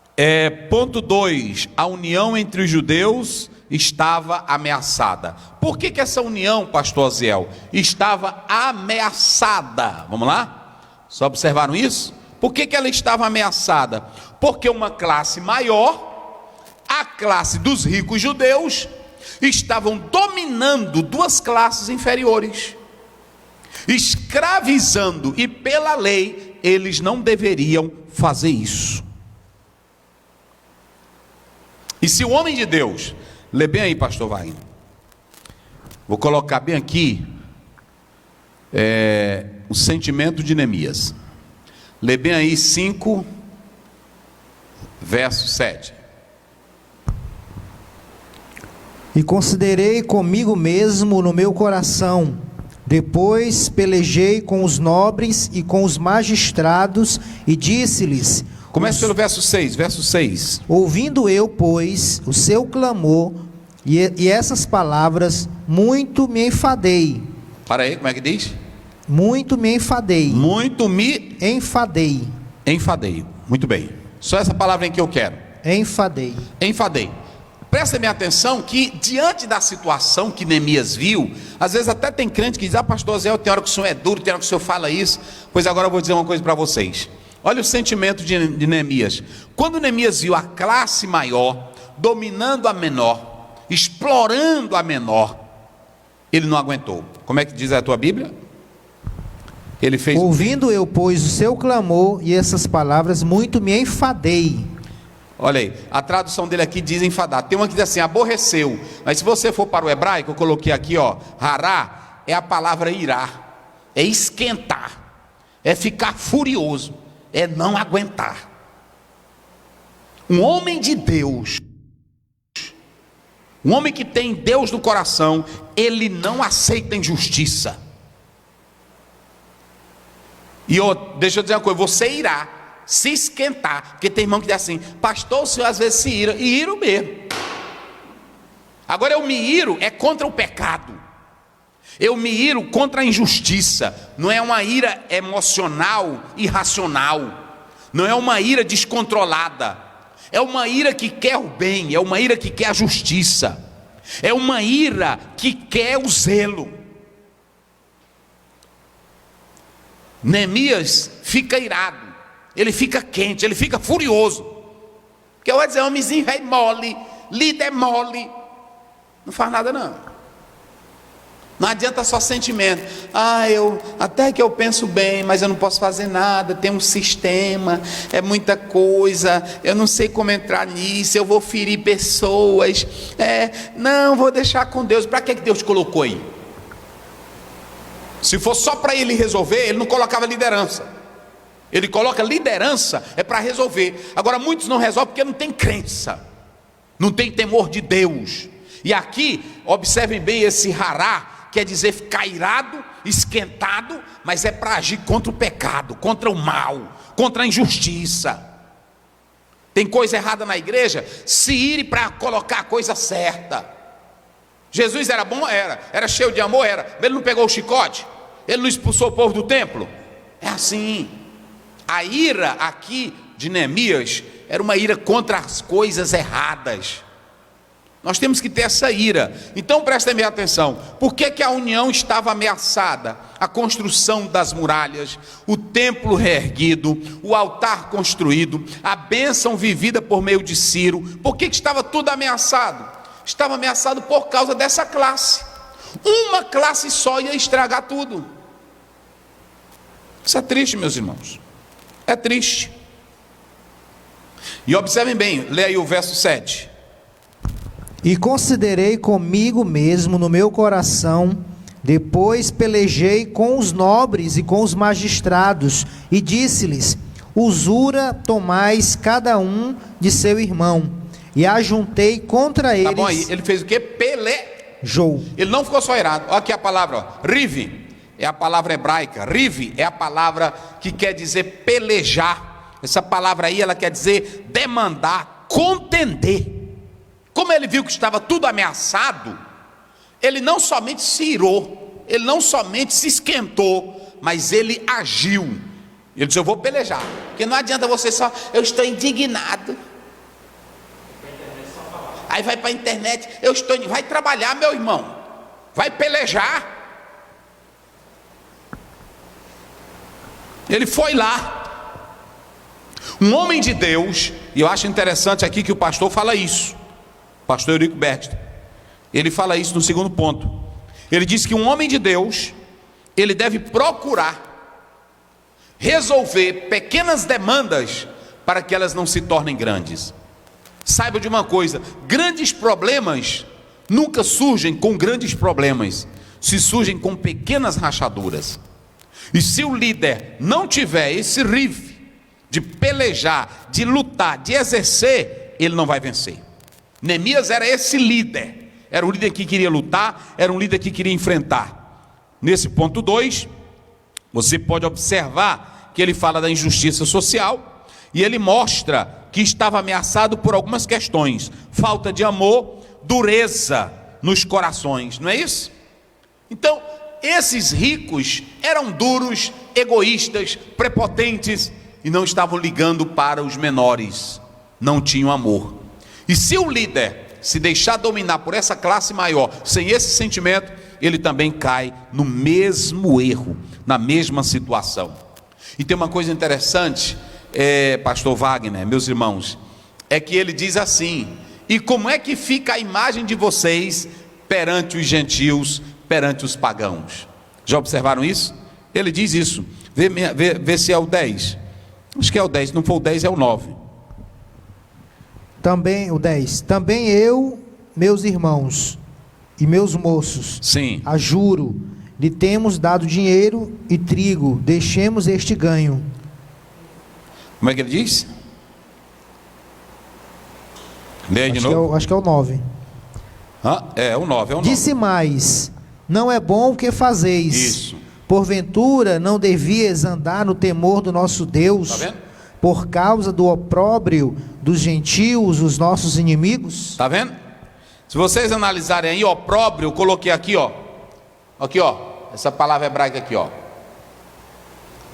ponto 2, a união entre os judeus estava ameaçada. Por que essa união, pastor Aziel, estava ameaçada? Vamos lá? Só observaram isso? Por que ela estava ameaçada? Porque uma classe maior, a classe dos ricos judeus, estavam dominando duas classes inferiores, escravizando, e pela lei eles não deveriam fazer isso. E se o homem de Deus, lê bem aí, pastor Wagner, vou colocar bem aqui o sentimento de Neemias, lê bem aí 5 verso 7. E considerei comigo mesmo no meu coração, depois pelejei com os nobres e com os magistrados, e disse-lhes... Comece pelo verso 6, ouvindo eu, pois, o seu clamor e essas palavras, muito me enfadei. Para aí, como é que diz? Muito me enfadei. Muito me enfadei. Enfadei, muito bem. Só essa palavra em que eu quero. Enfadei. Enfadei. Prestem atenção que diante da situação que Neemias viu, às vezes até tem crente que diz, pastor Zé, tem hora que o senhor é duro, tem hora que o senhor fala isso. Pois agora eu vou dizer uma coisa para vocês. Olha o sentimento de Neemias. Quando Neemias viu a classe maior dominando a menor, explorando a menor, ele não aguentou. Como é que diz a tua Bíblia? Ele fez... Ouvindo eu, pois, o seu clamor e essas palavras, muito me enfadei. Olha aí, a tradução dele aqui diz enfadar. Tem uma que diz assim, aborreceu. Mas se você for para o hebraico, eu coloquei aqui, hará, é a palavra irá. É esquentar. É ficar furioso. É não aguentar. Um homem de Deus, um homem que tem Deus no coração, ele não aceita injustiça. E deixa eu dizer uma coisa, você irá se esquentar, porque tem irmão que diz assim, pastor, o senhor às vezes se ira, e iro mesmo. Agora eu me iro é contra o pecado, eu me iro contra a injustiça. Não é uma ira emocional, irracional, não é uma ira descontrolada, é uma ira que quer o bem, é uma ira que quer a justiça, é uma ira que quer o zelo. Neemias fica irado, ele fica quente, ele fica furioso, porque eu vou dizer, homenzinho velho mole, líder mole, não faz nada não. Não adianta só sentimento. Até que eu penso bem, mas eu não posso fazer nada, tem um sistema, é muita coisa, eu não sei como entrar nisso, eu vou ferir pessoas, não, vou deixar com Deus. Para que Deus colocou aí? Se for só para ele resolver, ele não colocava liderança. Ele coloca liderança, é para resolver. Agora muitos não resolvem porque não tem crença, não tem temor de Deus. E aqui, observem bem esse hará, quer dizer ficar irado, esquentado, mas é para agir contra o pecado, contra o mal, contra a injustiça. Tem coisa errada na igreja, se ire para colocar a coisa certa. Jesus era bom? Era cheio de amor? Era. Ele não pegou o chicote? Ele não expulsou o povo do templo? É assim. A ira aqui de Neemias era uma ira contra as coisas erradas. Nós temos que ter essa ira. Então prestem bem atenção. Por que a união estava ameaçada? A construção das muralhas, o templo reerguido, o altar construído, a bênção vivida por meio de Ciro. Por que estava tudo ameaçado? estava ameaçado por causa dessa classe. Uma classe só ia estragar tudo. Isso é triste, meus irmãos. É triste. E observem bem, leia aí o verso 7. E considerei comigo mesmo no meu coração, depois pelejei com os nobres e com os magistrados, e disse-lhes: usura tomais cada um de seu irmão. E ajuntei contra eles. Tá bom aí, ele fez o quê? Pelejou. Ele não ficou só irado. Olha aqui a palavra, ó. Rive, é a palavra hebraica. Rive é a palavra que quer dizer pelejar. Essa palavra aí, ela quer dizer demandar, contender. Como ele viu que estava tudo ameaçado, ele não somente se irou, ele não somente se esquentou, mas ele agiu. Ele disse: eu vou pelejar. Porque não adianta você só, eu estou indignado. Aí vai para a internet, vai trabalhar, meu irmão, vai pelejar. Ele foi lá, um homem de Deus, e eu acho interessante aqui que o pastor fala isso, pastor Eurico Berti, ele fala isso no segundo ponto. Ele diz que um homem de Deus, ele deve procurar resolver pequenas demandas para que elas não se tornem grandes. Saiba de uma coisa: grandes problemas nunca surgem com grandes problemas, se surgem com pequenas rachaduras. E se o líder não tiver esse rive de pelejar, de lutar, de exercer, ele não vai vencer. Neemias era esse líder, era um líder que queria lutar, era um líder que queria enfrentar. Nesse ponto 2, você pode observar que ele fala da injustiça social, e ele mostra que estava ameaçado por algumas questões: falta de amor, dureza nos corações, não é isso? Então, esses ricos eram duros, egoístas, prepotentes, e não estavam ligando para os menores, não tinham amor. E se o líder se deixar dominar por essa classe maior, sem esse sentimento, ele também cai no mesmo erro, na mesma situação. E tem uma coisa interessante, pastor Wagner, meus irmãos, é que ele diz assim: e como é que fica a imagem de vocês perante os gentios, perante os pagãos? Já observaram isso? Ele diz isso. Vê se é o 10. Acho que é o 10, não for o 10 é o 9. Também o 10. Também eu, meus irmãos e meus moços, sim, ajuro, lhe temos dado dinheiro e trigo, deixemos este ganho. Como é que ele diz? Leia de novo. Acho que é o 9. É o 9, é o 9. Disse mais: não é bom o que fazeis. Isso. Porventura não devias andar no temor do nosso Deus, tá vendo? Por causa do opróbrio dos gentios, os nossos inimigos? Tá vendo? Se vocês analisarem aí, opróbrio, eu coloquei aqui, ó. Aqui, ó. Essa palavra hebraica aqui, ó.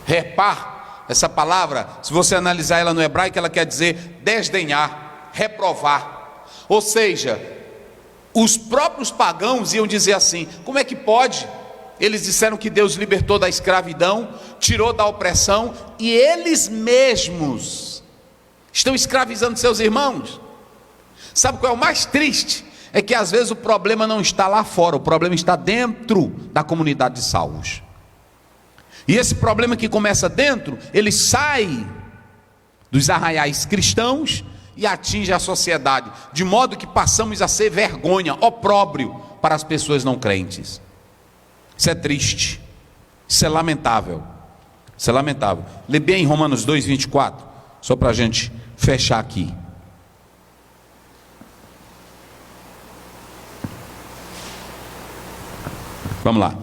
Repar. Essa palavra, se você analisar ela no hebraico, ela quer dizer desdenhar, reprovar. Ou seja, os próprios pagãos iam dizer assim: como é que pode? Eles disseram que Deus libertou da escravidão, tirou da opressão, e eles mesmos estão escravizando seus irmãos. Sabe qual é o mais triste? É que às vezes o problema não está lá fora, o problema está dentro da comunidade de salvos. E esse problema que começa dentro, ele sai dos arraiais cristãos e atinge a sociedade, de modo que passamos a ser vergonha, opróbrio para as pessoas não crentes. Isso é triste, isso é lamentável, isso é lamentável. Lê bem em Romanos 2:24, só para a gente fechar aqui. Vamos lá.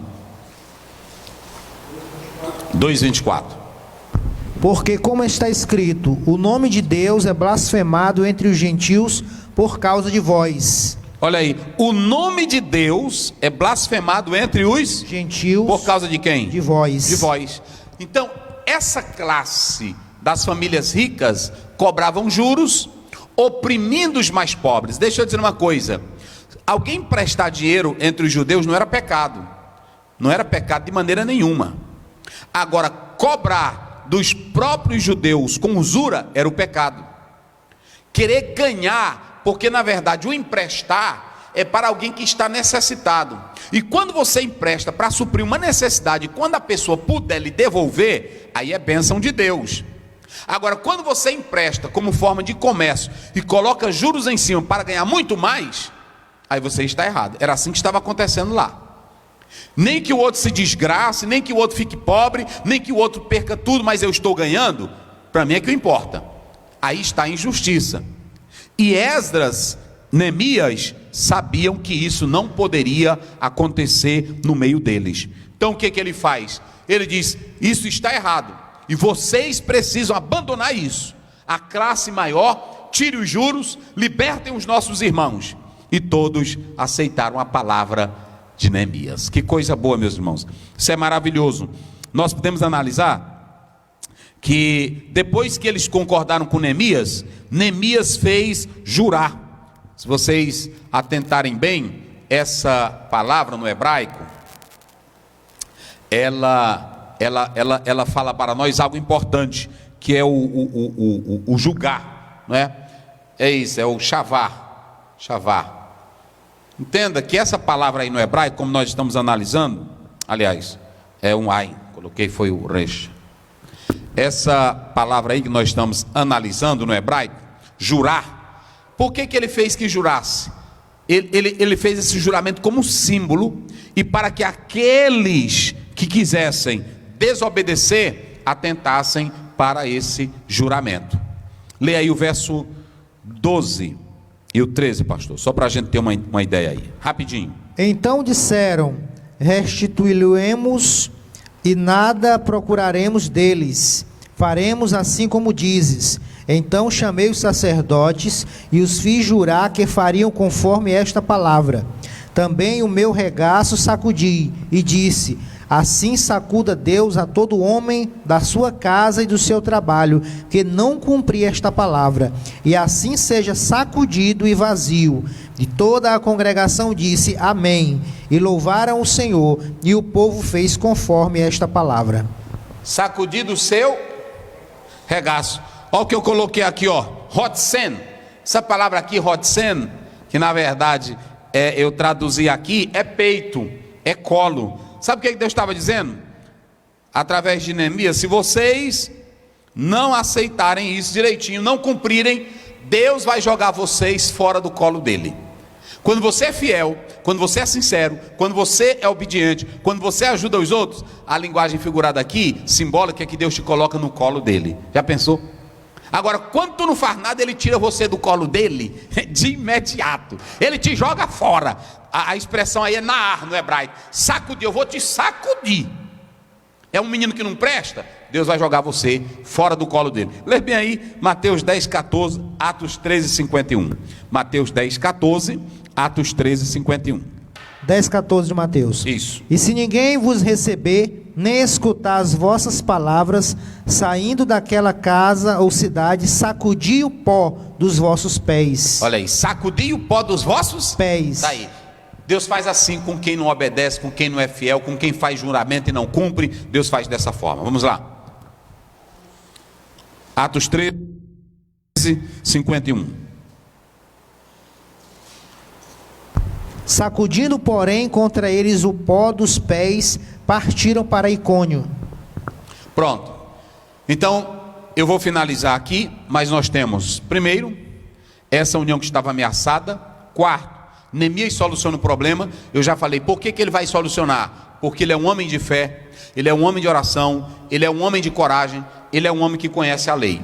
2:24. Porque como está escrito, o nome de Deus é blasfemado entre os gentios por causa de vós. Olha aí, o nome de Deus é blasfemado entre os gentios. Por causa de quem? De vós. De vós. Então, essa classe das famílias ricas cobravam juros, oprimindo os mais pobres. Deixa eu dizer uma coisa: alguém prestar dinheiro entre os judeus não era pecado. Não era pecado de maneira nenhuma. Agora, cobrar dos próprios judeus com usura era o pecado. Querer ganhar, porque na verdade o emprestar é para alguém que está necessitado. E quando você empresta para suprir uma necessidade, quando a pessoa puder lhe devolver, aí é bênção de Deus. Agora, quando você empresta como forma de comércio e coloca juros em cima para ganhar muito mais, aí você está errado. Era assim que estava acontecendo lá. Nem que o outro se desgrace, nem que o outro fique pobre, nem que o outro perca tudo, mas eu estou ganhando, para mim é que importa. Aí está a injustiça. E Esdras, Neemias sabiam que isso não poderia acontecer no meio deles. Então o que ele faz? Ele diz: isso está errado e vocês precisam abandonar isso. A classe maior tire os juros, libertem os nossos irmãos. E todos aceitaram a palavra de Neemias. Que coisa boa, meus irmãos. Isso é maravilhoso. Nós podemos analisar que depois que eles concordaram com Neemias, Neemias fez jurar. Se vocês atentarem bem, essa palavra no hebraico, ela fala para nós algo importante, que é o julgar, não é? É isso, é o chavar. Entenda que essa palavra aí no hebraico, como nós estamos analisando, aliás, é um ain, coloquei foi o resh. Essa palavra aí que nós estamos analisando no hebraico, jurar. Por que ele fez que jurasse? Ele fez esse juramento como símbolo, e para que aqueles que quisessem desobedecer, atentassem para esse juramento. Leia aí o verso 12 e o 13, pastor, só para a gente ter uma ideia aí, rapidinho. Então disseram: restituí-lo-emos e nada procuraremos deles, faremos assim como dizes. Então chamei os sacerdotes e os fiz jurar que fariam conforme esta palavra. Também o meu regaço sacudi e disse: assim sacuda Deus a todo homem da sua casa e do seu trabalho, que não cumprir esta palavra, e assim seja sacudido e vazio. E toda a congregação disse: amém, e louvaram o Senhor, e o povo fez conforme esta palavra. Sacudido o seu regaço. Olha o que eu coloquei aqui, ó, Hotsen. Essa palavra aqui, Hotsen, que na verdade eu traduzi aqui, é peito, é colo. Sabe o que Deus estava dizendo? Através de Neemias: se vocês não aceitarem isso direitinho, não cumprirem, Deus vai jogar vocês fora do colo dele. Quando você é fiel, quando você é sincero, quando você é obediente, quando você ajuda os outros, a linguagem figurada aqui, simbólica, é que Deus te coloca no colo dele. Já pensou? Agora, quando tu não faz nada, ele tira você do colo dele de imediato. Ele te joga fora. A expressão aí é naar no hebraico. Sacudir, eu vou te sacudir. É um menino que não presta, Deus vai jogar você fora do colo dele. Lê bem aí, Mateus 10, 14, Atos 13, 51. Mateus 10, 14, Atos 13, 51. 10, 14 de Mateus. Isso. E se ninguém vos receber, nem escutar as vossas palavras, saindo daquela casa ou cidade, sacudi o pó dos vossos pés. Olha aí, sacudi o pó dos vossos pés. Tá aí. Deus faz assim com quem não obedece, com quem não é fiel, com quem faz juramento e não cumpre. Deus faz dessa forma. Vamos lá. Atos 13, 51. Sacudindo, porém, contra eles o pó dos pés, partiram para Icônio. Pronto. Então, eu vou finalizar aqui, mas nós temos, primeiro, essa união que estava ameaçada. Quarto, Neemias soluciona o problema. Eu já falei, por que ele vai solucionar? Porque ele é um homem de fé, ele é um homem de oração, ele é um homem de coragem, ele é um homem que conhece a lei.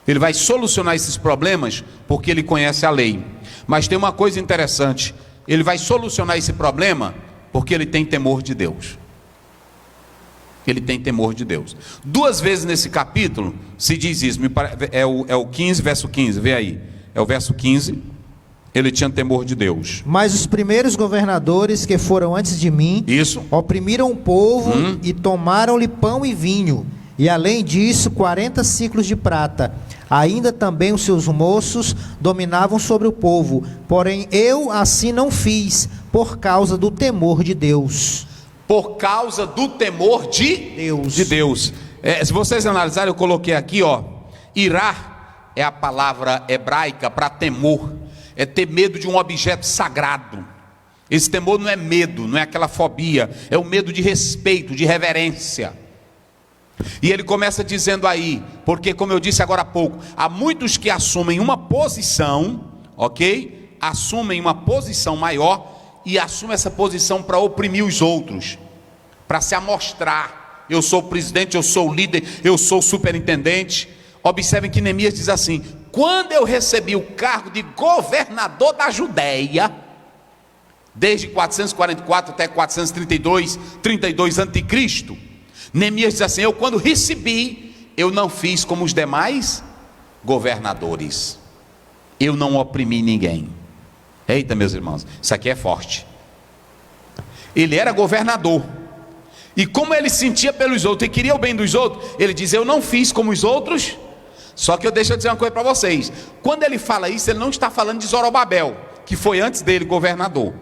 Ele vai solucionar esses problemas porque ele conhece a lei. Mas tem uma coisa interessante, ele vai solucionar esse problema porque ele tem temor de Deus. Ele tem temor de Deus. 2 vezes nesse capítulo se diz isso, é o 15, verso 15, vê aí. É o verso 15, ele tinha temor de Deus. Mas os primeiros governadores que foram antes de mim, isso, oprimiram o povo e tomaram-lhe pão e vinho. E além disso, 40 ciclos de prata. Ainda também os seus moços dominavam sobre o povo. Porém eu assim não fiz, por causa do temor de Deus. Por causa do temor de Deus. Se vocês analisarem, eu coloquei aqui, ó, irá é a palavra hebraica para temor. é ter medo de um objeto sagrado. Esse temor não é medo, não é aquela fobia, é o medo de respeito, de reverência. E ele começa dizendo aí, porque como eu disse agora há pouco, há muitos que assumem uma posição, ok? Assumem uma posição maior e assumem essa posição para oprimir os outros, para se amostrar. Eu sou o presidente, eu sou o líder, eu sou o superintendente. Observem que Neemias diz assim: quando eu recebi o cargo de governador da Judéia, desde 444 até 432 a.C., Neemias diz assim: eu quando recebi, eu não fiz como os demais governadores, eu não oprimi ninguém. Eita, meus irmãos, isso aqui é forte. Ele era governador, e como ele sentia pelos outros e queria o bem dos outros, ele diz: eu não fiz como os outros. Só que deixa eu dizer uma coisa para vocês, quando ele fala isso, ele não está falando de Zorobabel, que foi antes dele governador.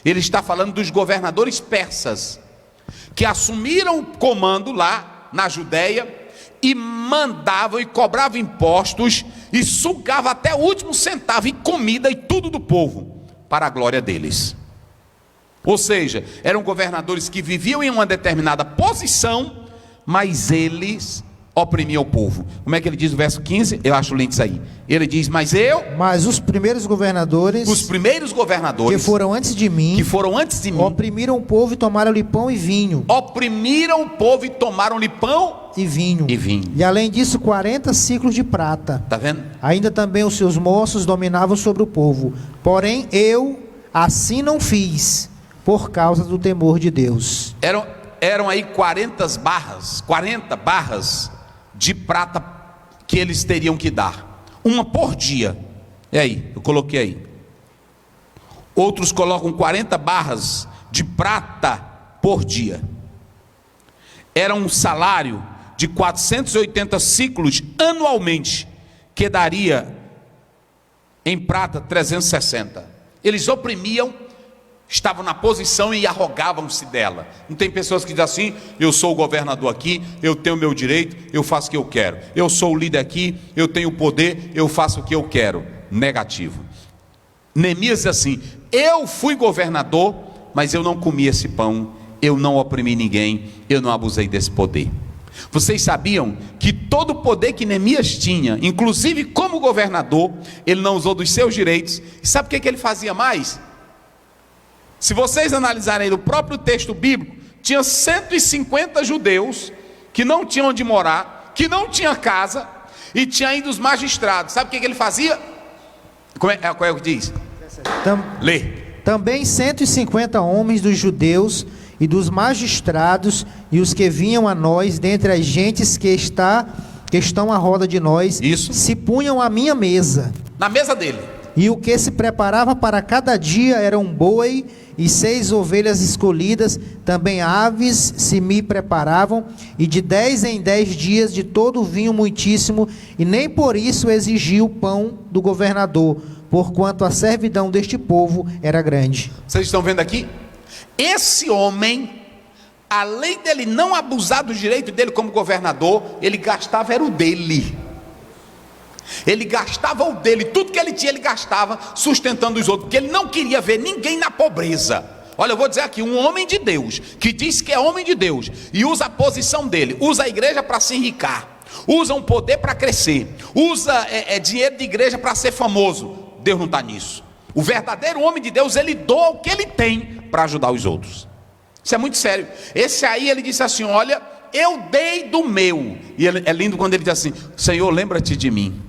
Ele está falando dos governadores persas, que assumiram o comando lá na Judéia, e mandavam e cobravam impostos, e sugavam até o último centavo, e comida e tudo do povo, para a glória deles. Ou seja, eram governadores que viviam em uma determinada posição, mas eles oprimiam o povo. Como é que ele diz no verso 15? Eu acho lindo isso aí. Ele diz: mas os primeiros governadores que foram antes de mim, oprimiram o povo e tomaram-lhe pão e vinho. Oprimiram o povo e tomaram-lhe pão e vinho. E além disso 40 ciclos de prata. Está vendo? Ainda também os seus moços dominavam sobre o povo. Porém eu assim não fiz, por causa do temor de Deus. Eram aí 40 barras de prata que eles teriam que dar, uma por dia. E aí, eu coloquei aí. Outros colocam 40 barras de prata por dia. Era um salário de 480 ciclos anualmente, que daria em prata 360. Eles oprimiam, estavam na posição e arrogavam-se dela. Não tem pessoas que dizem assim: eu sou o governador aqui, eu tenho o meu direito, eu faço o que eu quero. Eu sou o líder aqui, eu tenho o poder, eu faço o que eu quero. Negativo. Neemias diz assim: eu fui governador, mas eu não comi esse pão, eu não oprimi ninguém, eu não abusei desse poder. Vocês sabiam que todo o poder que Neemias tinha, inclusive como governador, ele não usou dos seus direitos. E sabe o que ele fazia mais? Se vocês analisarem o próprio texto bíblico, tinha 150 judeus que não tinham onde morar, que não tinha casa, e tinha ainda os magistrados. Sabe o que ele fazia? Qual é o que diz? Lê. Também 150 homens dos judeus e dos magistrados, e os que vinham a nós, dentre as gentes que estão à roda de nós, isso, se punham à minha mesa. Na mesa dele. E o que se preparava para cada dia era um boi e 6 ovelhas escolhidas, também aves se me preparavam, e de 10 em 10 dias de todo o vinho muitíssimo, e nem por isso exigia o pão do governador, porquanto a servidão deste povo era grande. Vocês estão vendo aqui? Esse homem, além dele não abusar do direito dele como governador, ele gastava era o dele. Ele gastava o dele, tudo que ele tinha ele gastava sustentando os outros, porque ele não queria ver ninguém na pobreza. Olha, eu vou dizer aqui, um homem de Deus, que diz que é homem de Deus, e usa a posição dele, usa a igreja para se enricar, usa um poder para crescer, usa dinheiro de igreja para ser famoso. Deus não está nisso. O verdadeiro homem de Deus, ele doa o que ele tem para ajudar os outros. Isso é muito sério. Esse aí, ele disse assim: olha, eu dei do meu. E é lindo quando ele diz assim: Senhor, lembra-te de mim.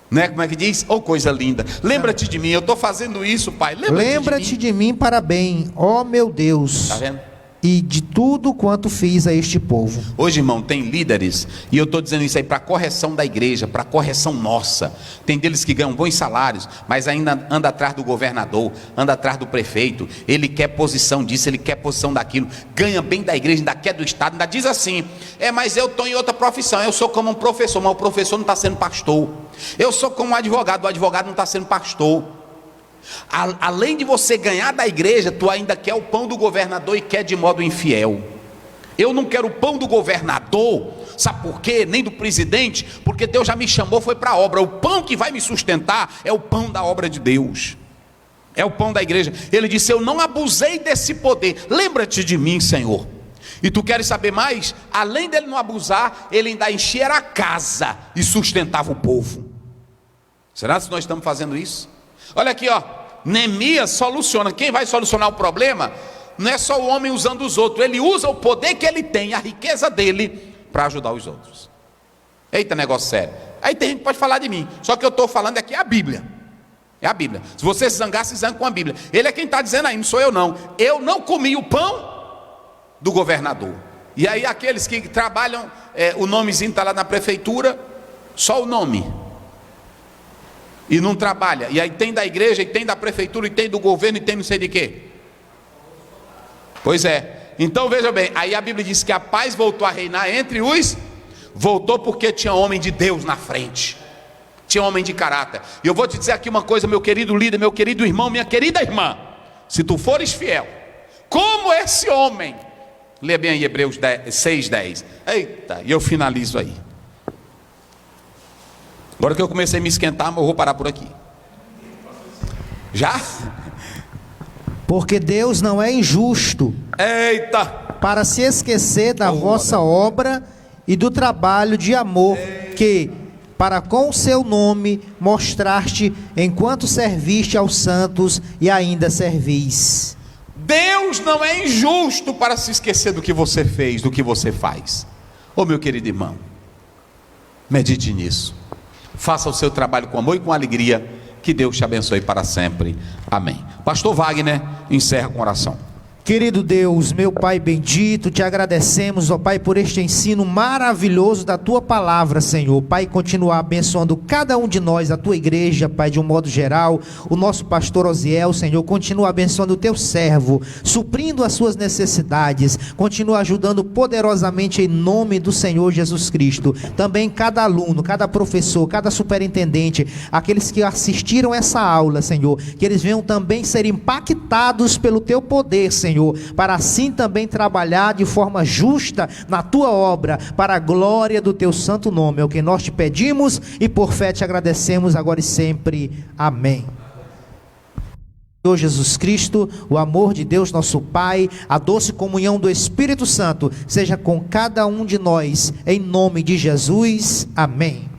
Né? Como é que diz? Oh, coisa linda. Lembra-te de mim, eu estou fazendo isso, Pai. Lembra-te de mim para bem, ó meu Deus. Está vendo? E de tudo quanto fiz a este povo. Hoje, irmão, tem líderes, e eu estou dizendo isso aí para correção da igreja, para correção nossa. Tem deles que ganham bons salários, mas ainda anda atrás do governador, anda atrás do prefeito. Ele quer posição disso, ele quer posição daquilo, ganha bem da igreja, ainda quer do estado, ainda diz assim: mas eu estou em outra profissão, eu sou como um professor, mas o professor não está sendo pastor. Eu sou como um advogado, o advogado não está sendo pastor. Além de você ganhar da igreja, tu ainda quer o pão do governador e quer de modo infiel. Eu não quero o pão do governador Sabe por quê? Nem do presidente, porque Deus já me chamou, foi para a obra. O pão que vai me sustentar é o pão da obra de Deus, é o pão da igreja. Ele disse: eu não abusei desse poder, lembra-te de mim, Senhor. E tu queres saber mais? Além dele não abusar, ele ainda enchia a casa e sustentava o povo. Será que nós estamos fazendo isso? Olha aqui, ó, Neemias soluciona. Quem vai solucionar o problema não é só o homem usando os outros, ele usa o poder que ele tem, a riqueza dele, para ajudar os outros. Eita, negócio sério. Aí tem gente que pode falar de mim, só que eu estou falando aqui é a Bíblia. É a Bíblia. Se você se zangar, se zangue com a Bíblia. Ele é quem está dizendo aí, não sou eu não. Eu não comi o pão do governador. E aí aqueles que trabalham, o nomezinho está lá na prefeitura, só o nome, e não trabalha. E aí tem da igreja, e tem da prefeitura, e tem do governo, e tem não sei de quê. Pois é. Então veja bem, aí a Bíblia diz que a paz voltou a reinar entre os... Voltou porque tinha homem de Deus na frente, tinha homem de caráter. E eu vou te dizer aqui uma coisa, meu querido líder, meu querido irmão, minha querida irmã, se tu fores fiel, como esse homem, lê bem aí Hebreus 6:10. Eita, e eu finalizo aí. Agora que eu comecei a me esquentar, mas eu vou parar por aqui. Já? Porque Deus não é injusto, Eita, para se esquecer da vossa obra e do trabalho de amor que, para com o seu nome, mostraste enquanto serviste aos santos e ainda servis. Deus não é injusto para se esquecer do que você fez, do que você faz. Ô meu querido irmão, medite nisso. Faça o seu trabalho com amor e com alegria. Que Deus te abençoe para sempre. Amém. Pastor Wagner encerra com oração. Querido Deus, meu Pai bendito, te agradecemos, ó Pai, por este ensino maravilhoso da Tua palavra, Senhor. Pai, continua abençoando cada um de nós, a Tua igreja, Pai, de um modo geral, o nosso pastor Osiel, Senhor, continua abençoando o Teu servo, suprindo as suas necessidades, continua ajudando poderosamente em nome do Senhor Jesus Cristo. Também cada aluno, cada professor, cada superintendente, aqueles que assistiram essa aula, Senhor, que eles venham também ser impactados pelo Teu poder, Senhor, para assim também trabalhar de forma justa na Tua obra, para a glória do Teu santo nome. É o que nós te pedimos e por fé te agradecemos agora e sempre. Amém. Senhor Jesus Cristo, o amor de Deus nosso Pai, a doce comunhão do Espírito Santo seja com cada um de nós, em nome de Jesus. Amém.